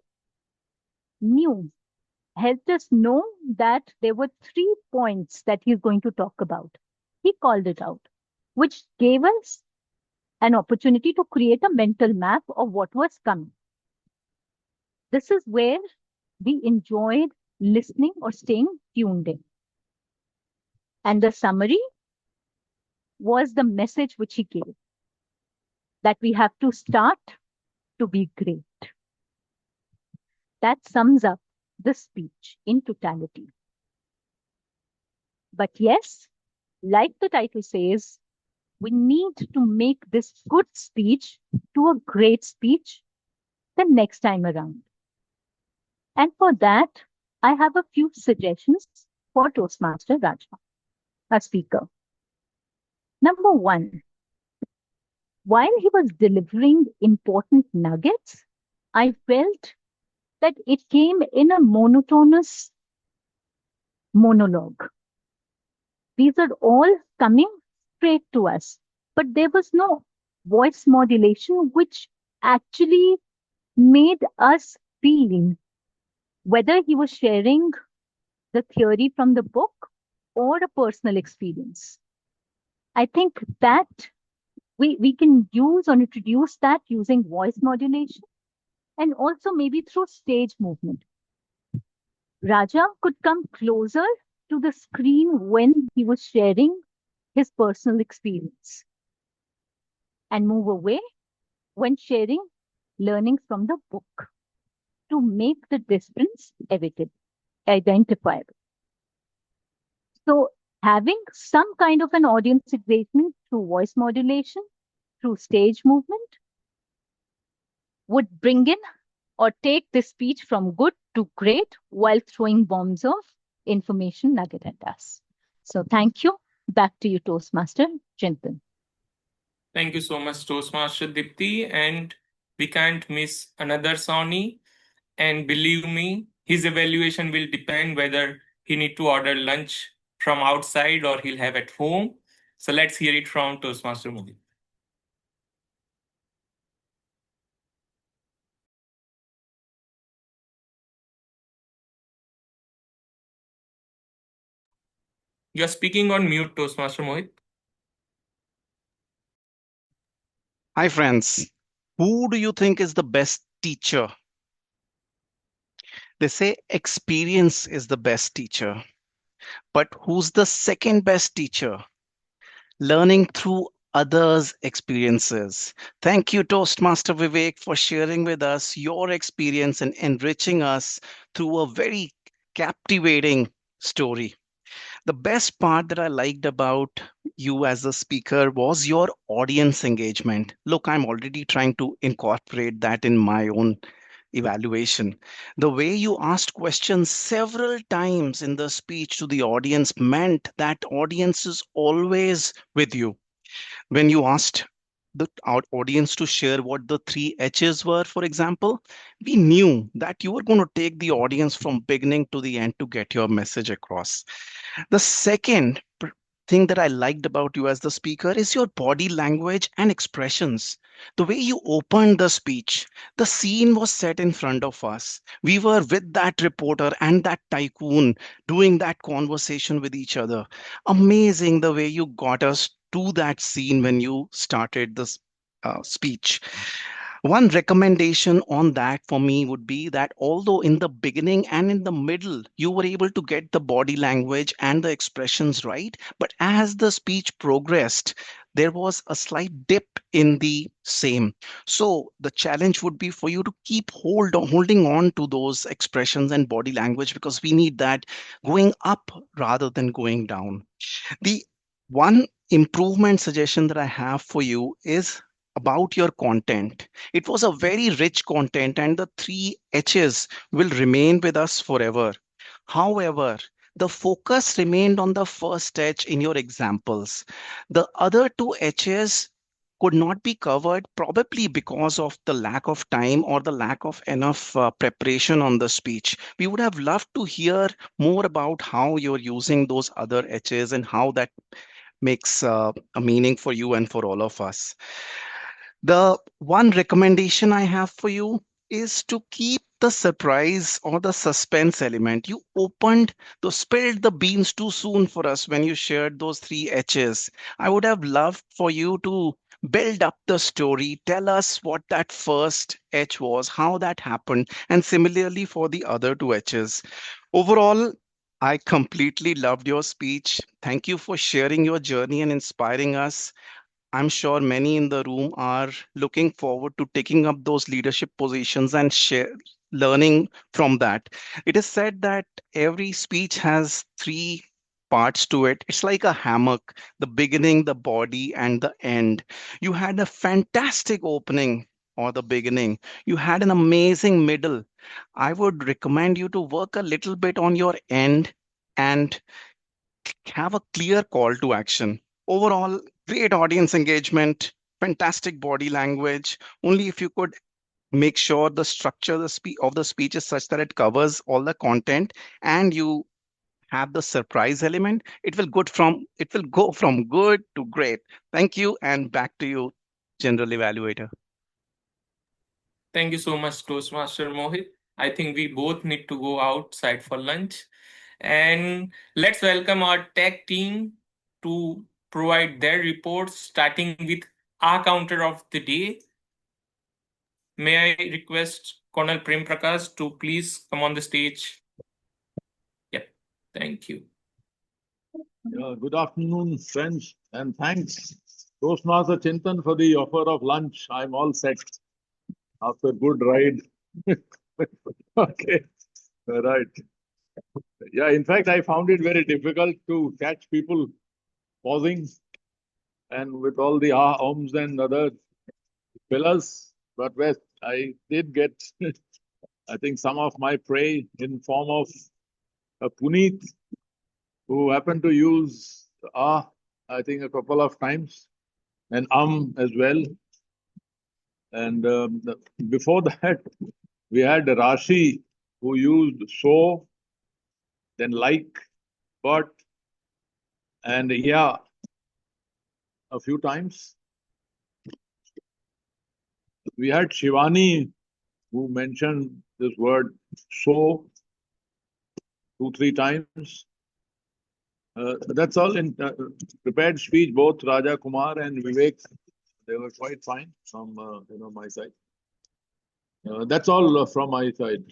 helped us know that there were 3 points that he's going to talk about. He called it out, which gave us an opportunity to create a mental map of what was coming. This is where we enjoyed listening or staying tuned in. And the summary was the message which he gave, that we have to start to be great. That sums up the speech in totality. But yes, like the title says, we need to make this good speech to a great speech the next time around. And for that, I have a few suggestions for Toastmaster Raja, a speaker. Number 1, while he was delivering important nuggets, I felt that it came in a monotonous monologue. These are all coming straight to us, but there was no voice modulation which actually made us feel whether he was sharing the theory from the book or a personal experience. I think that we can use or introduce that using voice modulation and also maybe through stage movement. Raja could come closer to the screen when he was sharing his personal experience and move away when sharing learnings from the book to make the difference evident, identifiable. So having some kind of an audience engagement through voice modulation, through stage movement, would bring in or take the speech from good to great while throwing bombs of information nugget at us. So thank you. Back to you, Toastmaster Chintan. Thank you so much, Toastmaster Dipti. And we can't miss another Sony. And believe me, his evaluation will depend whether he need to order lunch from outside or he'll have at home. So let's hear it from Toastmaster Mohit. You're speaking on mute, Toastmaster Mohit. Hi, friends. Who do you think is the best teacher? They say experience is the best teacher. But who's the second best teacher? Learning through others' experiences. Thank you, Toastmaster Vivek, for sharing with us your experience and enriching us through a very captivating story. The best part that I liked about you as a speaker was your audience engagement. Look, I'm already trying to incorporate that in my own evaluation. The way you asked questions several times in the speech to the audience meant that audience is always with you. When you asked our audience to share what the 3 H's were, for example, we knew that you were going to take the audience from beginning to the end to get your message across. The second thing that I liked about you as the speaker is your body language and expressions. The way you opened the speech, the scene was set in front of us. We were with that reporter and that tycoon doing that conversation with each other. Amazing the way you got us to that scene when you started this speech. One recommendation on that for me would be that although in the beginning and in the middle you were able to get the body language and the expressions right, but as the speech progressed, there was a slight dip in the same. So the challenge would be for you to keep holding on to those expressions and body language, because we need that going up rather than going down. The one improvement suggestion that I have for you is about your content. It was a very rich content, and the three H's will remain with us forever. However, the focus remained on the first H in your examples. The other two H's could not be covered, probably because of the lack of time or the lack of enough preparation on the speech. We would have loved to hear more about how you're using those other H's and how that makes a meaning for you and for all of us. The one recommendation I have for you is to keep the surprise or the suspense element. You spilled the beans too soon for us when you shared those three H's. I would have loved for you to build up the story, tell us what that first H was, how that happened, and similarly for the other two H's. Overall, I completely loved your speech. Thank you for sharing your journey and inspiring us. I'm sure many in the room are looking forward to taking up those leadership positions and learning from that. It is said that every speech has three parts to it. It's like a hammock: the beginning, the body, and the end. You had a fantastic opening or the beginning. You had an amazing middle. I would recommend you to work a little bit on your end and have a clear call to action. Overall, great audience engagement, fantastic body language. Only if you could make sure the structure of the speech is such that it covers all the content and you have the surprise element, it will go from good to great. Thank you, and back to you, general evaluator. Thank you so much, Toastmaster Mohit. I think we both need to go outside for lunch. And let's welcome our tech team to provide their reports, starting with our counter of the day. May I request Colonel Prem Prakash to please come on the stage? Yep, thank you. Good afternoon, friends, and thanks, Toastmaster Chintan, for the offer of lunch. I'm all set after a good ride. Okay, all right. Yeah, in fact, I found it very difficult to catch people pausing and with all the ahms and other pillars. But West, I did get, I think, some of my prey in form of a Puneet, who happened to use I think, a couple of times, and as well. And before that, we had Rashi, who used so, then like, but, and yeah, a few times. We had Shivani, who mentioned this word so 2-3 times. That's all in prepared speech. Both Raja Kumar and Vivek, they were quite fine from my side. That's all from my side.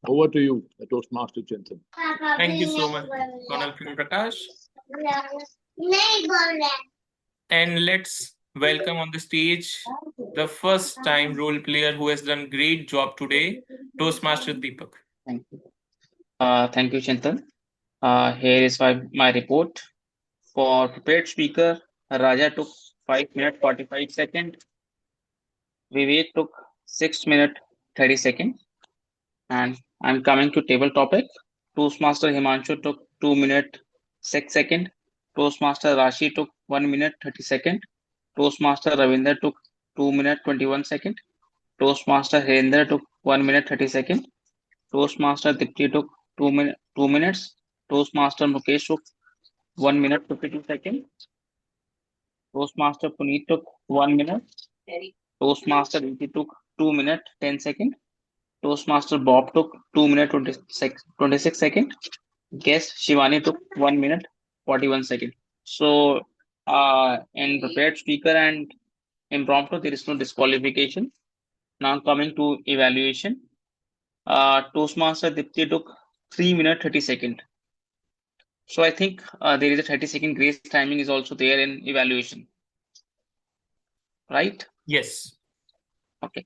Over to you, Toastmaster Chintan. Thank you so much, Colonel Prem Prakash. And let's welcome on the stage the first time role player who has done great job today, Toastmaster Deepak. Thank you. Thank you, Chintan. Here is my report. For prepared speaker, Raja took 5 minutes 45 seconds. Vivek took 6 minutes 30 seconds. And I'm coming to table topic. Toastmaster Himanshu took 2 minutes 6 seconds. Toastmaster Rashi took 1 minute 30 seconds. Toastmaster Ravinder took 2 minutes 21 seconds. Toastmaster Harinder took 1 minute 30 seconds. Toastmaster Dipti took 2 minutes. Toastmaster Mukesh took 1 minute 52 seconds. Toastmaster Puneet took 1 minute. Toastmaster Riti took 2 minutes 10 seconds. Toastmaster Bob took 2 minutes 26 seconds. Guest Shivani took 1 minute 41 seconds. So, in prepared speaker and impromptu, there is no disqualification. Now coming to evaluation. Toastmaster Dipti took 3 minutes 30 seconds. So I think there is a 30-second grace timing is also there in evaluation. Right? Yes. Okay.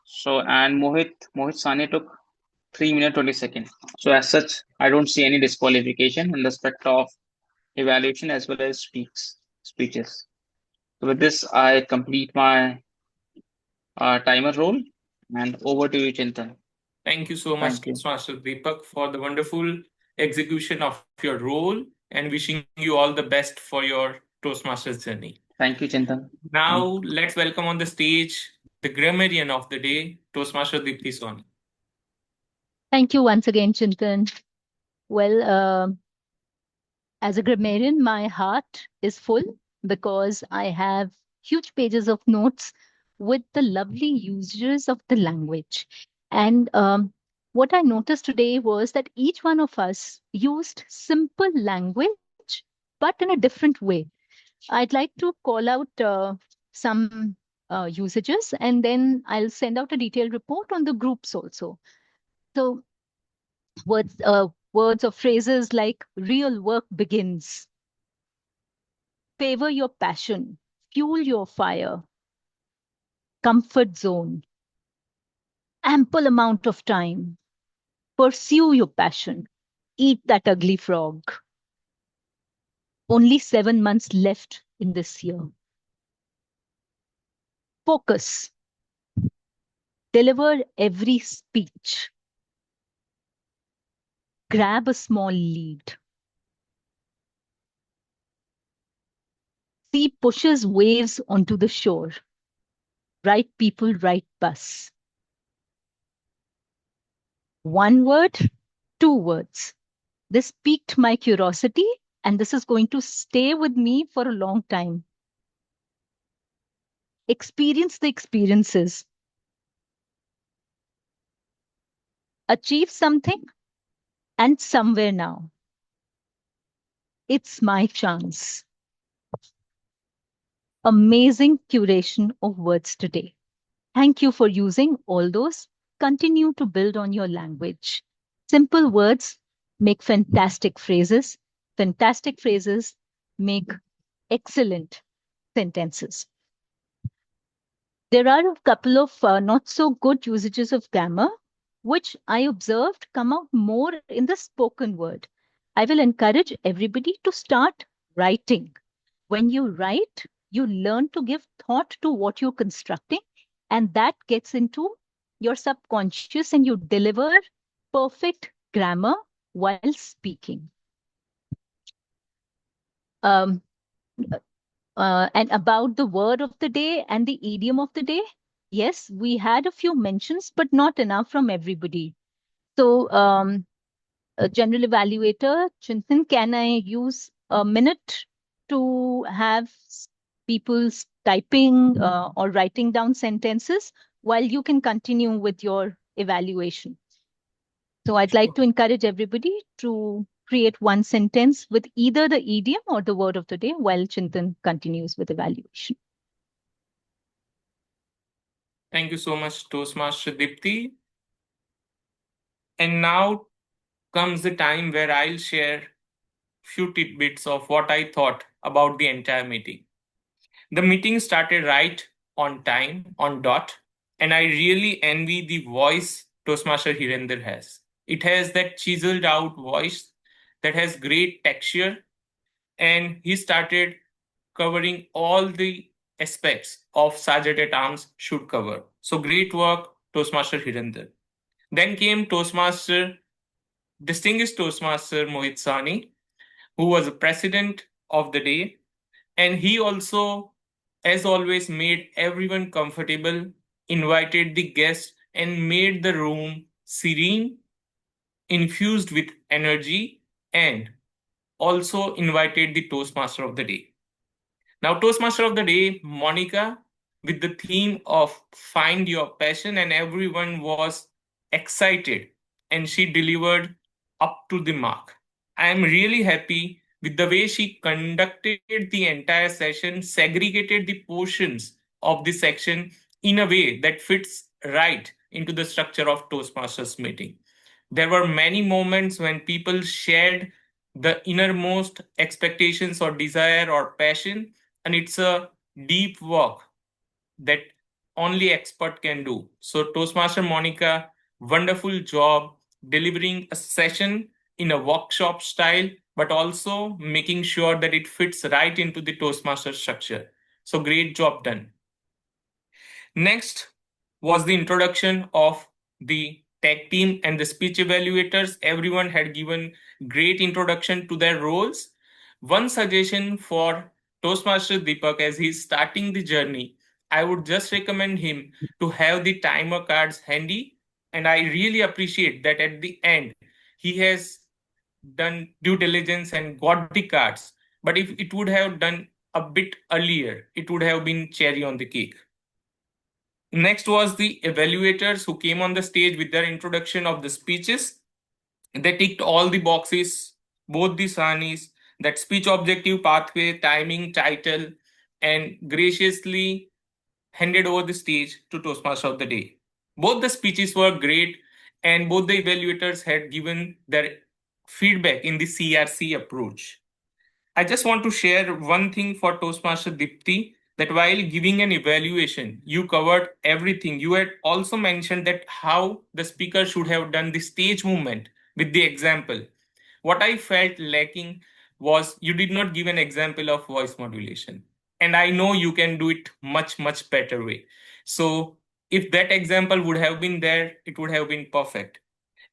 So, and Mohit Sane took 3 minutes 20 seconds. So as such, I don't see any disqualification in respect of evaluation as well as speeches. So with this, I complete my timer roll, and over to you, Chintan. Thank you so much, Thank you. Toastmaster Deepak, for the wonderful execution of your role, and wishing you all the best for your Toastmasters journey. Thank you, Chintan. Now, let's welcome on the stage the grammarian of the day, Toastmaster Deepti Soni. Thank you once again, Chintan. Well, as a grammarian, my heart is full because I have huge pages of notes with the lovely usages of the language. And what I noticed today was that each one of us used simple language, but in a different way. I'd like to call out some usages, and then I'll send out a detailed report on the groups also. So words or phrases like real work begins, favor your passion, fuel your fire, comfort zone, ample amount of time, pursue your passion, eat that ugly frog. Only 7 months left in this year. Focus. Deliver every speech. Grab a small lead. Sea pushes waves onto the shore. Right people, right bus. One word, 2 words. This piqued my curiosity, and this is going to stay with me for a long time. Experience the experiences. Achieve something, and somewhere now. It's my chance. Amazing curation of words today. Thank you for using all those. Continue to build on your language. Simple words make fantastic phrases. Fantastic phrases make excellent sentences. There are a couple of not so good usages of grammar, which I observed come out more in the spoken word. I will encourage everybody to start writing. When you write, you learn to give thought to what you're constructing, and that gets into your subconscious, and you deliver perfect grammar while speaking. And about the word of the day and the idiom of the day, yes, we had a few mentions, but not enough from everybody. So, General Evaluator, Chintan, can I use a minute to have people typing or writing down sentences while you can continue with your evaluation? So I'd like to encourage everybody to create one sentence with either the idiom or the word of the day while Chintan continues with evaluation. Thank you so much, Toastmaster Dipti. And now comes the time where I'll share few tidbits of what I thought about the entire meeting. The meeting started right on time, on dot, and I really envy the voice Toastmaster Hirender has. It has that chiseled out voice that has great texture, and he started covering all the aspects of Sergeant at Arms should cover. So great work, Toastmaster Hirender. Then came distinguished Toastmaster Mohit Sani, who was the president of the day, and he also, as always, made everyone comfortable, invited the guests, and made the room serene, infused with energy, and also invited the Toastmaster of the Day. Now, Toastmaster of the Day, Monica, with the theme of Find Your Passion, and everyone was excited and she delivered up to the mark. I am really happy with the way she conducted the entire session, segregated the portions of the section in a way that fits right into the structure of Toastmasters meeting. There were many moments when people shared the innermost expectations or desire or passion, and it's a deep work that only expert can do. So Toastmaster Monica, wonderful job delivering a session in a workshop style, but also making sure that it fits right into the Toastmaster structure. So great job done. Next was the introduction of the tech team and the speech evaluators. Everyone had given great introduction to their roles. One suggestion for Toastmaster Deepak as he's starting the journey, I would just recommend him to have the timer cards handy. And I really appreciate that at the end, he has done due diligence and got the cards. But if it would have done a bit earlier, it would have been cherry on the cake. Next was the evaluators who came on the stage with their introduction of the speeches. They ticked all the boxes, both the Sanis, that speech objective, pathway, timing, title, and graciously handed over the stage to Toastmaster of the Day. Both the speeches were great, and both the evaluators had given their feedback in the CRC approach. I just want to share one thing for Toastmaster Dipti, that while giving an evaluation, you covered everything. You had also mentioned that how the speaker should have done the stage movement with the example. What I felt lacking was you did not give an example of voice modulation. And I know you can do it much, much better way. So if that example would have been there, it would have been perfect.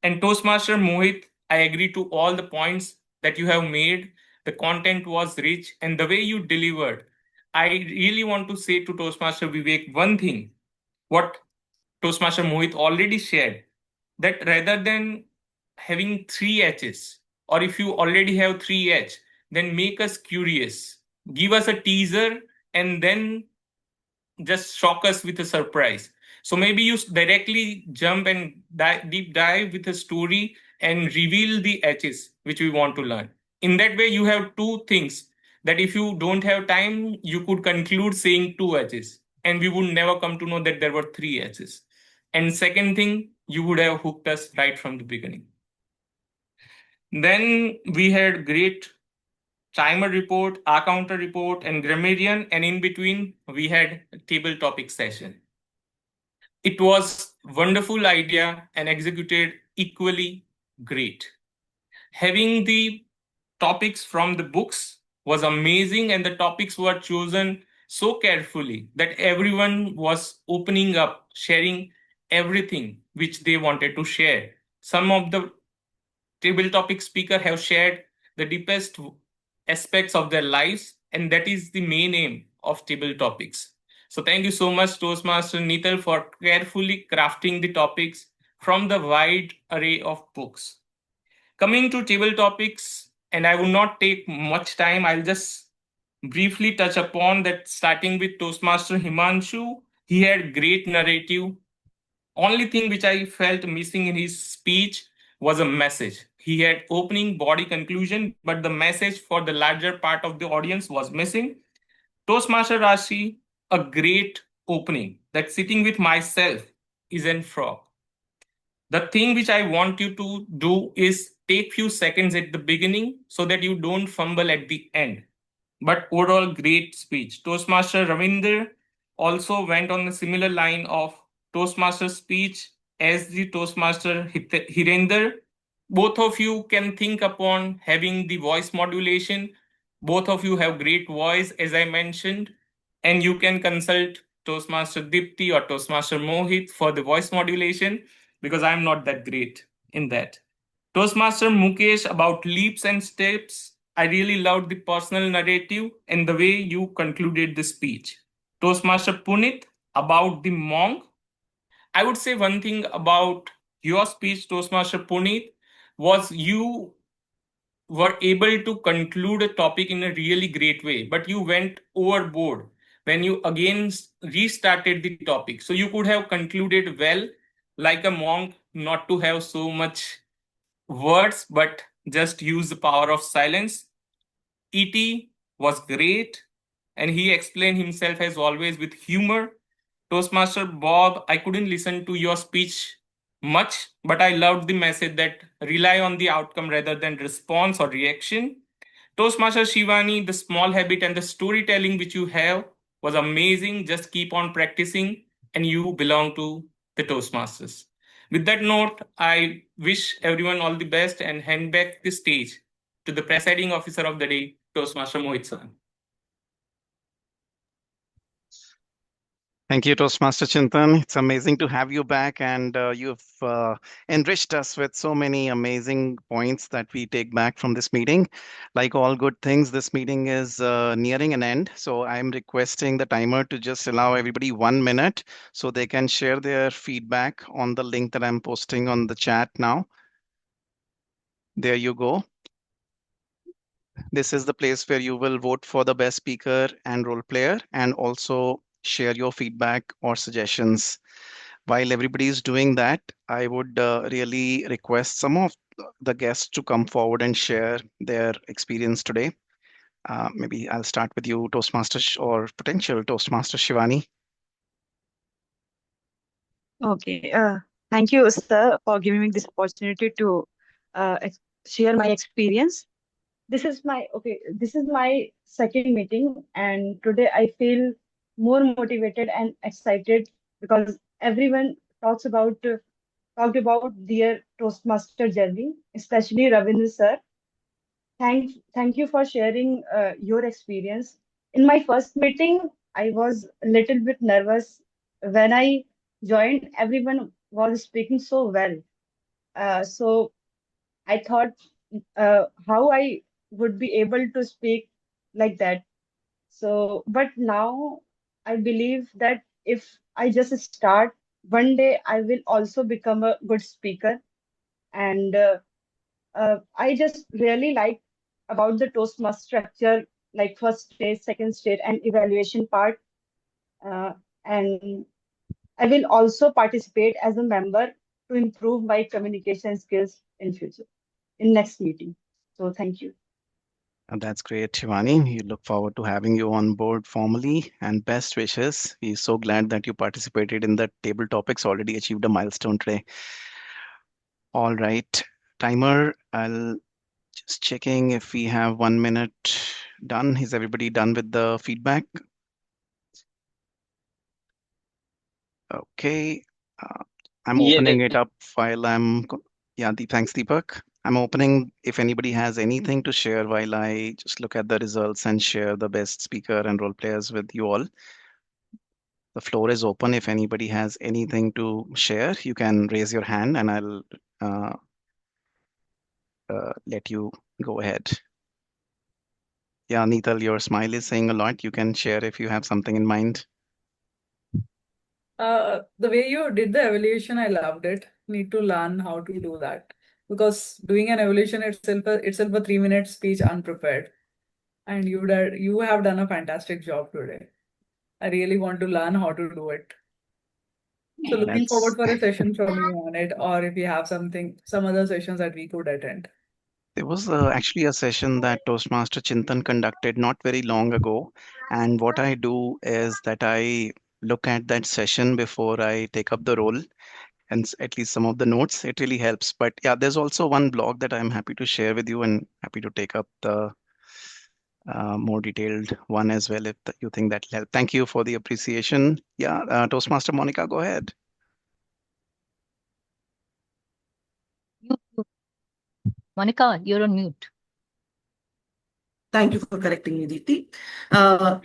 And Toastmaster Mohit, I agree to all the points that you have made. The content was rich and the way you delivered. I really want to say to Toastmaster Vivek one thing, what Toastmaster Mohit already shared, that rather than having 3 H's, or if you already have 3H, then make us curious. Give us a teaser and then just shock us with a surprise. So maybe you directly jump and deep dive with a story and reveal the H's which we want to learn. In that way, you have two things that if you don't have time, you could conclude saying 2 H's and we would never come to know that there were 3 H's. And second thing, you would have hooked us right from the beginning. Then we had great timer report, R counter report, and grammarian, and in between we had a table topic session. It was wonderful idea and executed equally great. Having the topics from the books was amazing, and the topics were chosen so carefully that everyone was opening up, sharing everything which they wanted to share. Some of the table topic speakers have shared the deepest aspects of their lives, and that is the main aim of table topics. So thank you so much, Toastmaster Nital, for carefully crafting the topics from the wide array of books. Coming to table topics, and I will not take much time, I'll just briefly touch upon that, starting with Toastmaster Himanshu. He had great narrative. Only thing which I felt missing in his speech was a message. He had opening, body, conclusion, but the message for the larger part of the audience was missing. Toastmaster Rashi, a great opening, that sitting with myself is an frog. The thing which I want you to do is take few seconds at the beginning so that you don't fumble at the end. But overall, great speech. Toastmaster Ravinder also went on a similar line of Toastmaster speech as the Toastmaster Hirender. Both of you can think upon having the voice modulation. Both of you have great voice, as I mentioned, and you can consult Toastmaster Dipti or Toastmaster Mohit for the voice modulation, because I'm not that great in that. Toastmaster Mukesh, about leaps and steps, I really loved the personal narrative and the way you concluded the speech. Toastmaster Punit, about the monk. I would say one thing about your speech, Toastmaster Punit, was you were able to conclude a topic in a really great way, but you went overboard when you again restarted the topic. So you could have concluded well, like a monk, not to have so much words, but just use the power of silence. E.T. was great, and he explained himself as always with humor. Toastmaster Bob, I couldn't listen to your speech much, but I loved the message that rely on the outcome rather than response or reaction. Toastmaster Shivani, the small habit and the storytelling which you have was amazing. Just keep on practicing, and you belong to the Toastmasters. With that note, I wish everyone all the best and hand back the stage to the presiding officer of the day, Toastmaster Mohit sir. Thank you, Toastmaster Chintan. It's amazing to have you back, and you've enriched us with so many amazing points that we take back from this meeting. Like all good things, this meeting is nearing an end. So I'm requesting the timer to just allow everybody 1 minute so they can share their feedback on the link that I'm posting on the chat now. There you go. This is the place where you will vote for the best speaker and role player, and also share your feedback or suggestions. While everybody is doing that, I would really request some of the guests to come forward and share their experience today. Maybe I'll start with you, Toastmaster or potential Toastmaster Shivani. Okay. Thank you, sir, for giving me this opportunity to share my experience. This is my second meeting, and today I feel more motivated and excited because everyone talked about their Toastmaster journey, especially Ravindra sir. Thank you for sharing your experience. In my first meeting, I was a little bit nervous. When I joined, everyone was speaking so well. So I thought how I would be able to speak like that. So, but now I believe that if I just start, one day I will also become a good speaker. And I just really like about the Toastmaster structure, like first stage, second stage, and evaluation part. And I will also participate as a member to improve my communication skills in future, in next meeting. So thank you. That's great, Shivani. We look forward to having you on board formally, and best wishes. We're so glad that you participated in the table topics, already achieved a milestone today. All right, timer. I'll just checking if we have 1 minute done. Is everybody done with the feedback? Okay. I'm opening it up while thanks, Deepak. I'm opening if anybody has anything to share while I just look at the results and share the best speaker and role players with you all. The floor is open. If anybody has anything to share, you can raise your hand and I'll let you go ahead. Yeah, Neetal, your smile is saying a lot. You can share if you have something in mind. The way you did the evaluation, I loved it. Need to learn how to do that because doing an evaluation itself a 3-minute speech unprepared, and you have done a fantastic job today. I really want to learn how to do it. So looking forward for a session from you on it, or if you have some other sessions that we could attend. There was actually a session that Toastmaster Chintan conducted not very long ago. And what I do is that I look at that session before I take up the role and at least some of the notes. It really helps. But yeah, there's also one blog that I'm happy to share with you and happy to take up the more detailed one as well if you think that will help. Thank you for the appreciation. Yeah, Toastmaster Monica, go ahead. Monica, you're on mute. Thank you for correcting me, Diti.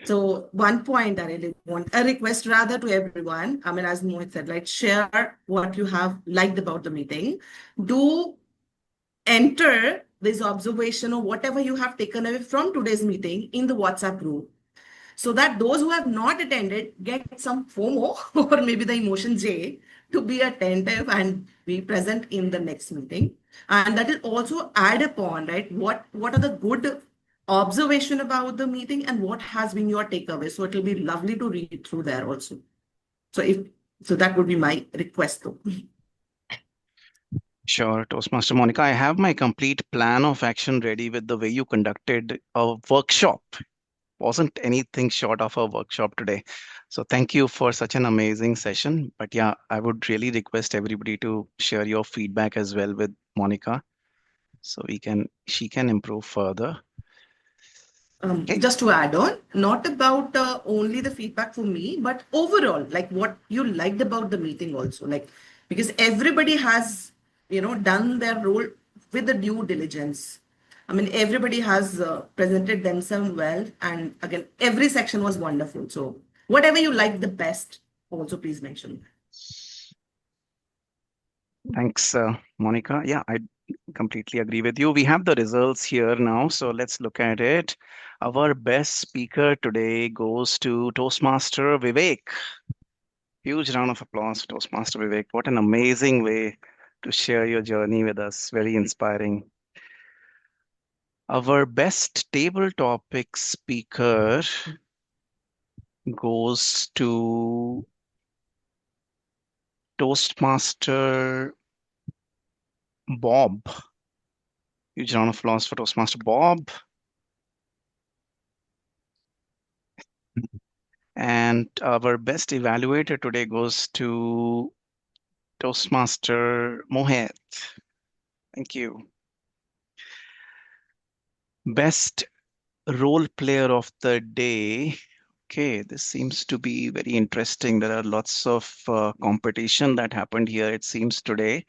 So one point I really want, a request rather to everyone. I mean, as Mohit said, like share what you have liked about the meeting. Do enter this observation or whatever you have taken away from today's meeting in the WhatsApp group, so that those who have not attended get some FOMO or maybe the emotion J to be attentive and be present in the next meeting. And that will also add upon, right? What are the good observation about the meeting and what has been your takeaway? So it will be lovely to read through there also. So that would be my request though. Sure, Toastmaster Monica. I have my complete plan of action ready with the way you conducted a workshop. Wasn't anything short of a workshop today. So thank you for such an amazing session. But yeah, I would really request everybody to share your feedback as well with Monica, so she can improve further. Just to add on, not about only the feedback for me, but overall, like what you liked about the meeting also, like because everybody has, done their role with the due diligence. I mean, everybody has presented themselves well, and again, every section was wonderful. So whatever you liked the best, also please mention. Thanks, Monica. Yeah, I completely agree with you. We have the results here now, so let's look at it. Our best speaker today goes to Toastmaster Vivek. Huge round of applause for Toastmaster Vivek. What an amazing way to share your journey with us. Very inspiring. Our best table topic speaker goes to Toastmaster Bob. Huge round of applause for Toastmaster Bob. And our best evaluator today goes to Toastmaster Mohit. Thank you. Best role player of the day. Okay, this seems to be very interesting. There are lots of competition that happened here, it seems, today.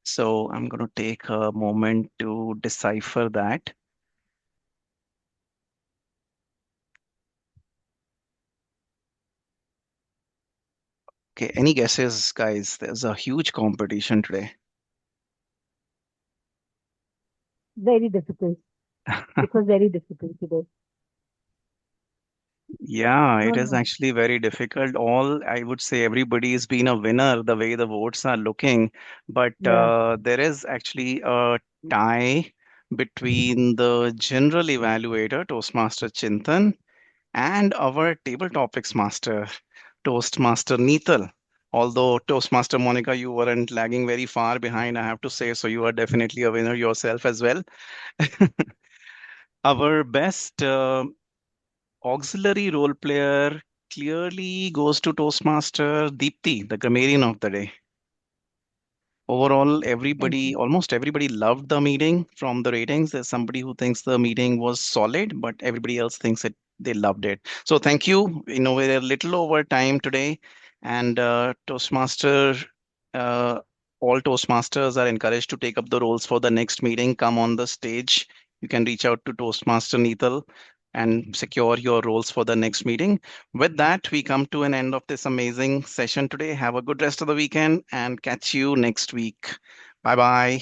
So I'm going to take a moment to decipher that. Okay, any guesses, guys? There's a huge competition today. Very difficult. It was very difficult today. Yeah, No, it is no. actually very difficult. I would say everybody's been a winner the way the votes are looking, but Yeah. there is actually a tie between the general evaluator, Toastmaster Chintan, and our table topics master, Toastmaster Neetal. Although Toastmaster Monica, you weren't lagging very far behind, I have to say, so you are definitely a winner yourself as well. Our best auxiliary role player clearly goes to Toastmaster Deepti, the grammarian of the day. Overall, almost everybody loved the meeting from the ratings. There's somebody who thinks the meeting was solid, but everybody else thinks they loved it. So thank you. We're a little over time today, and uh, all Toastmasters are encouraged to take up the roles for the next meeting. Come on the stage. You can reach out to Toastmaster Neetal and secure your roles for the next meeting. With that, we come to an end of this amazing session today. Have a good rest of the weekend and catch you next week. Bye bye.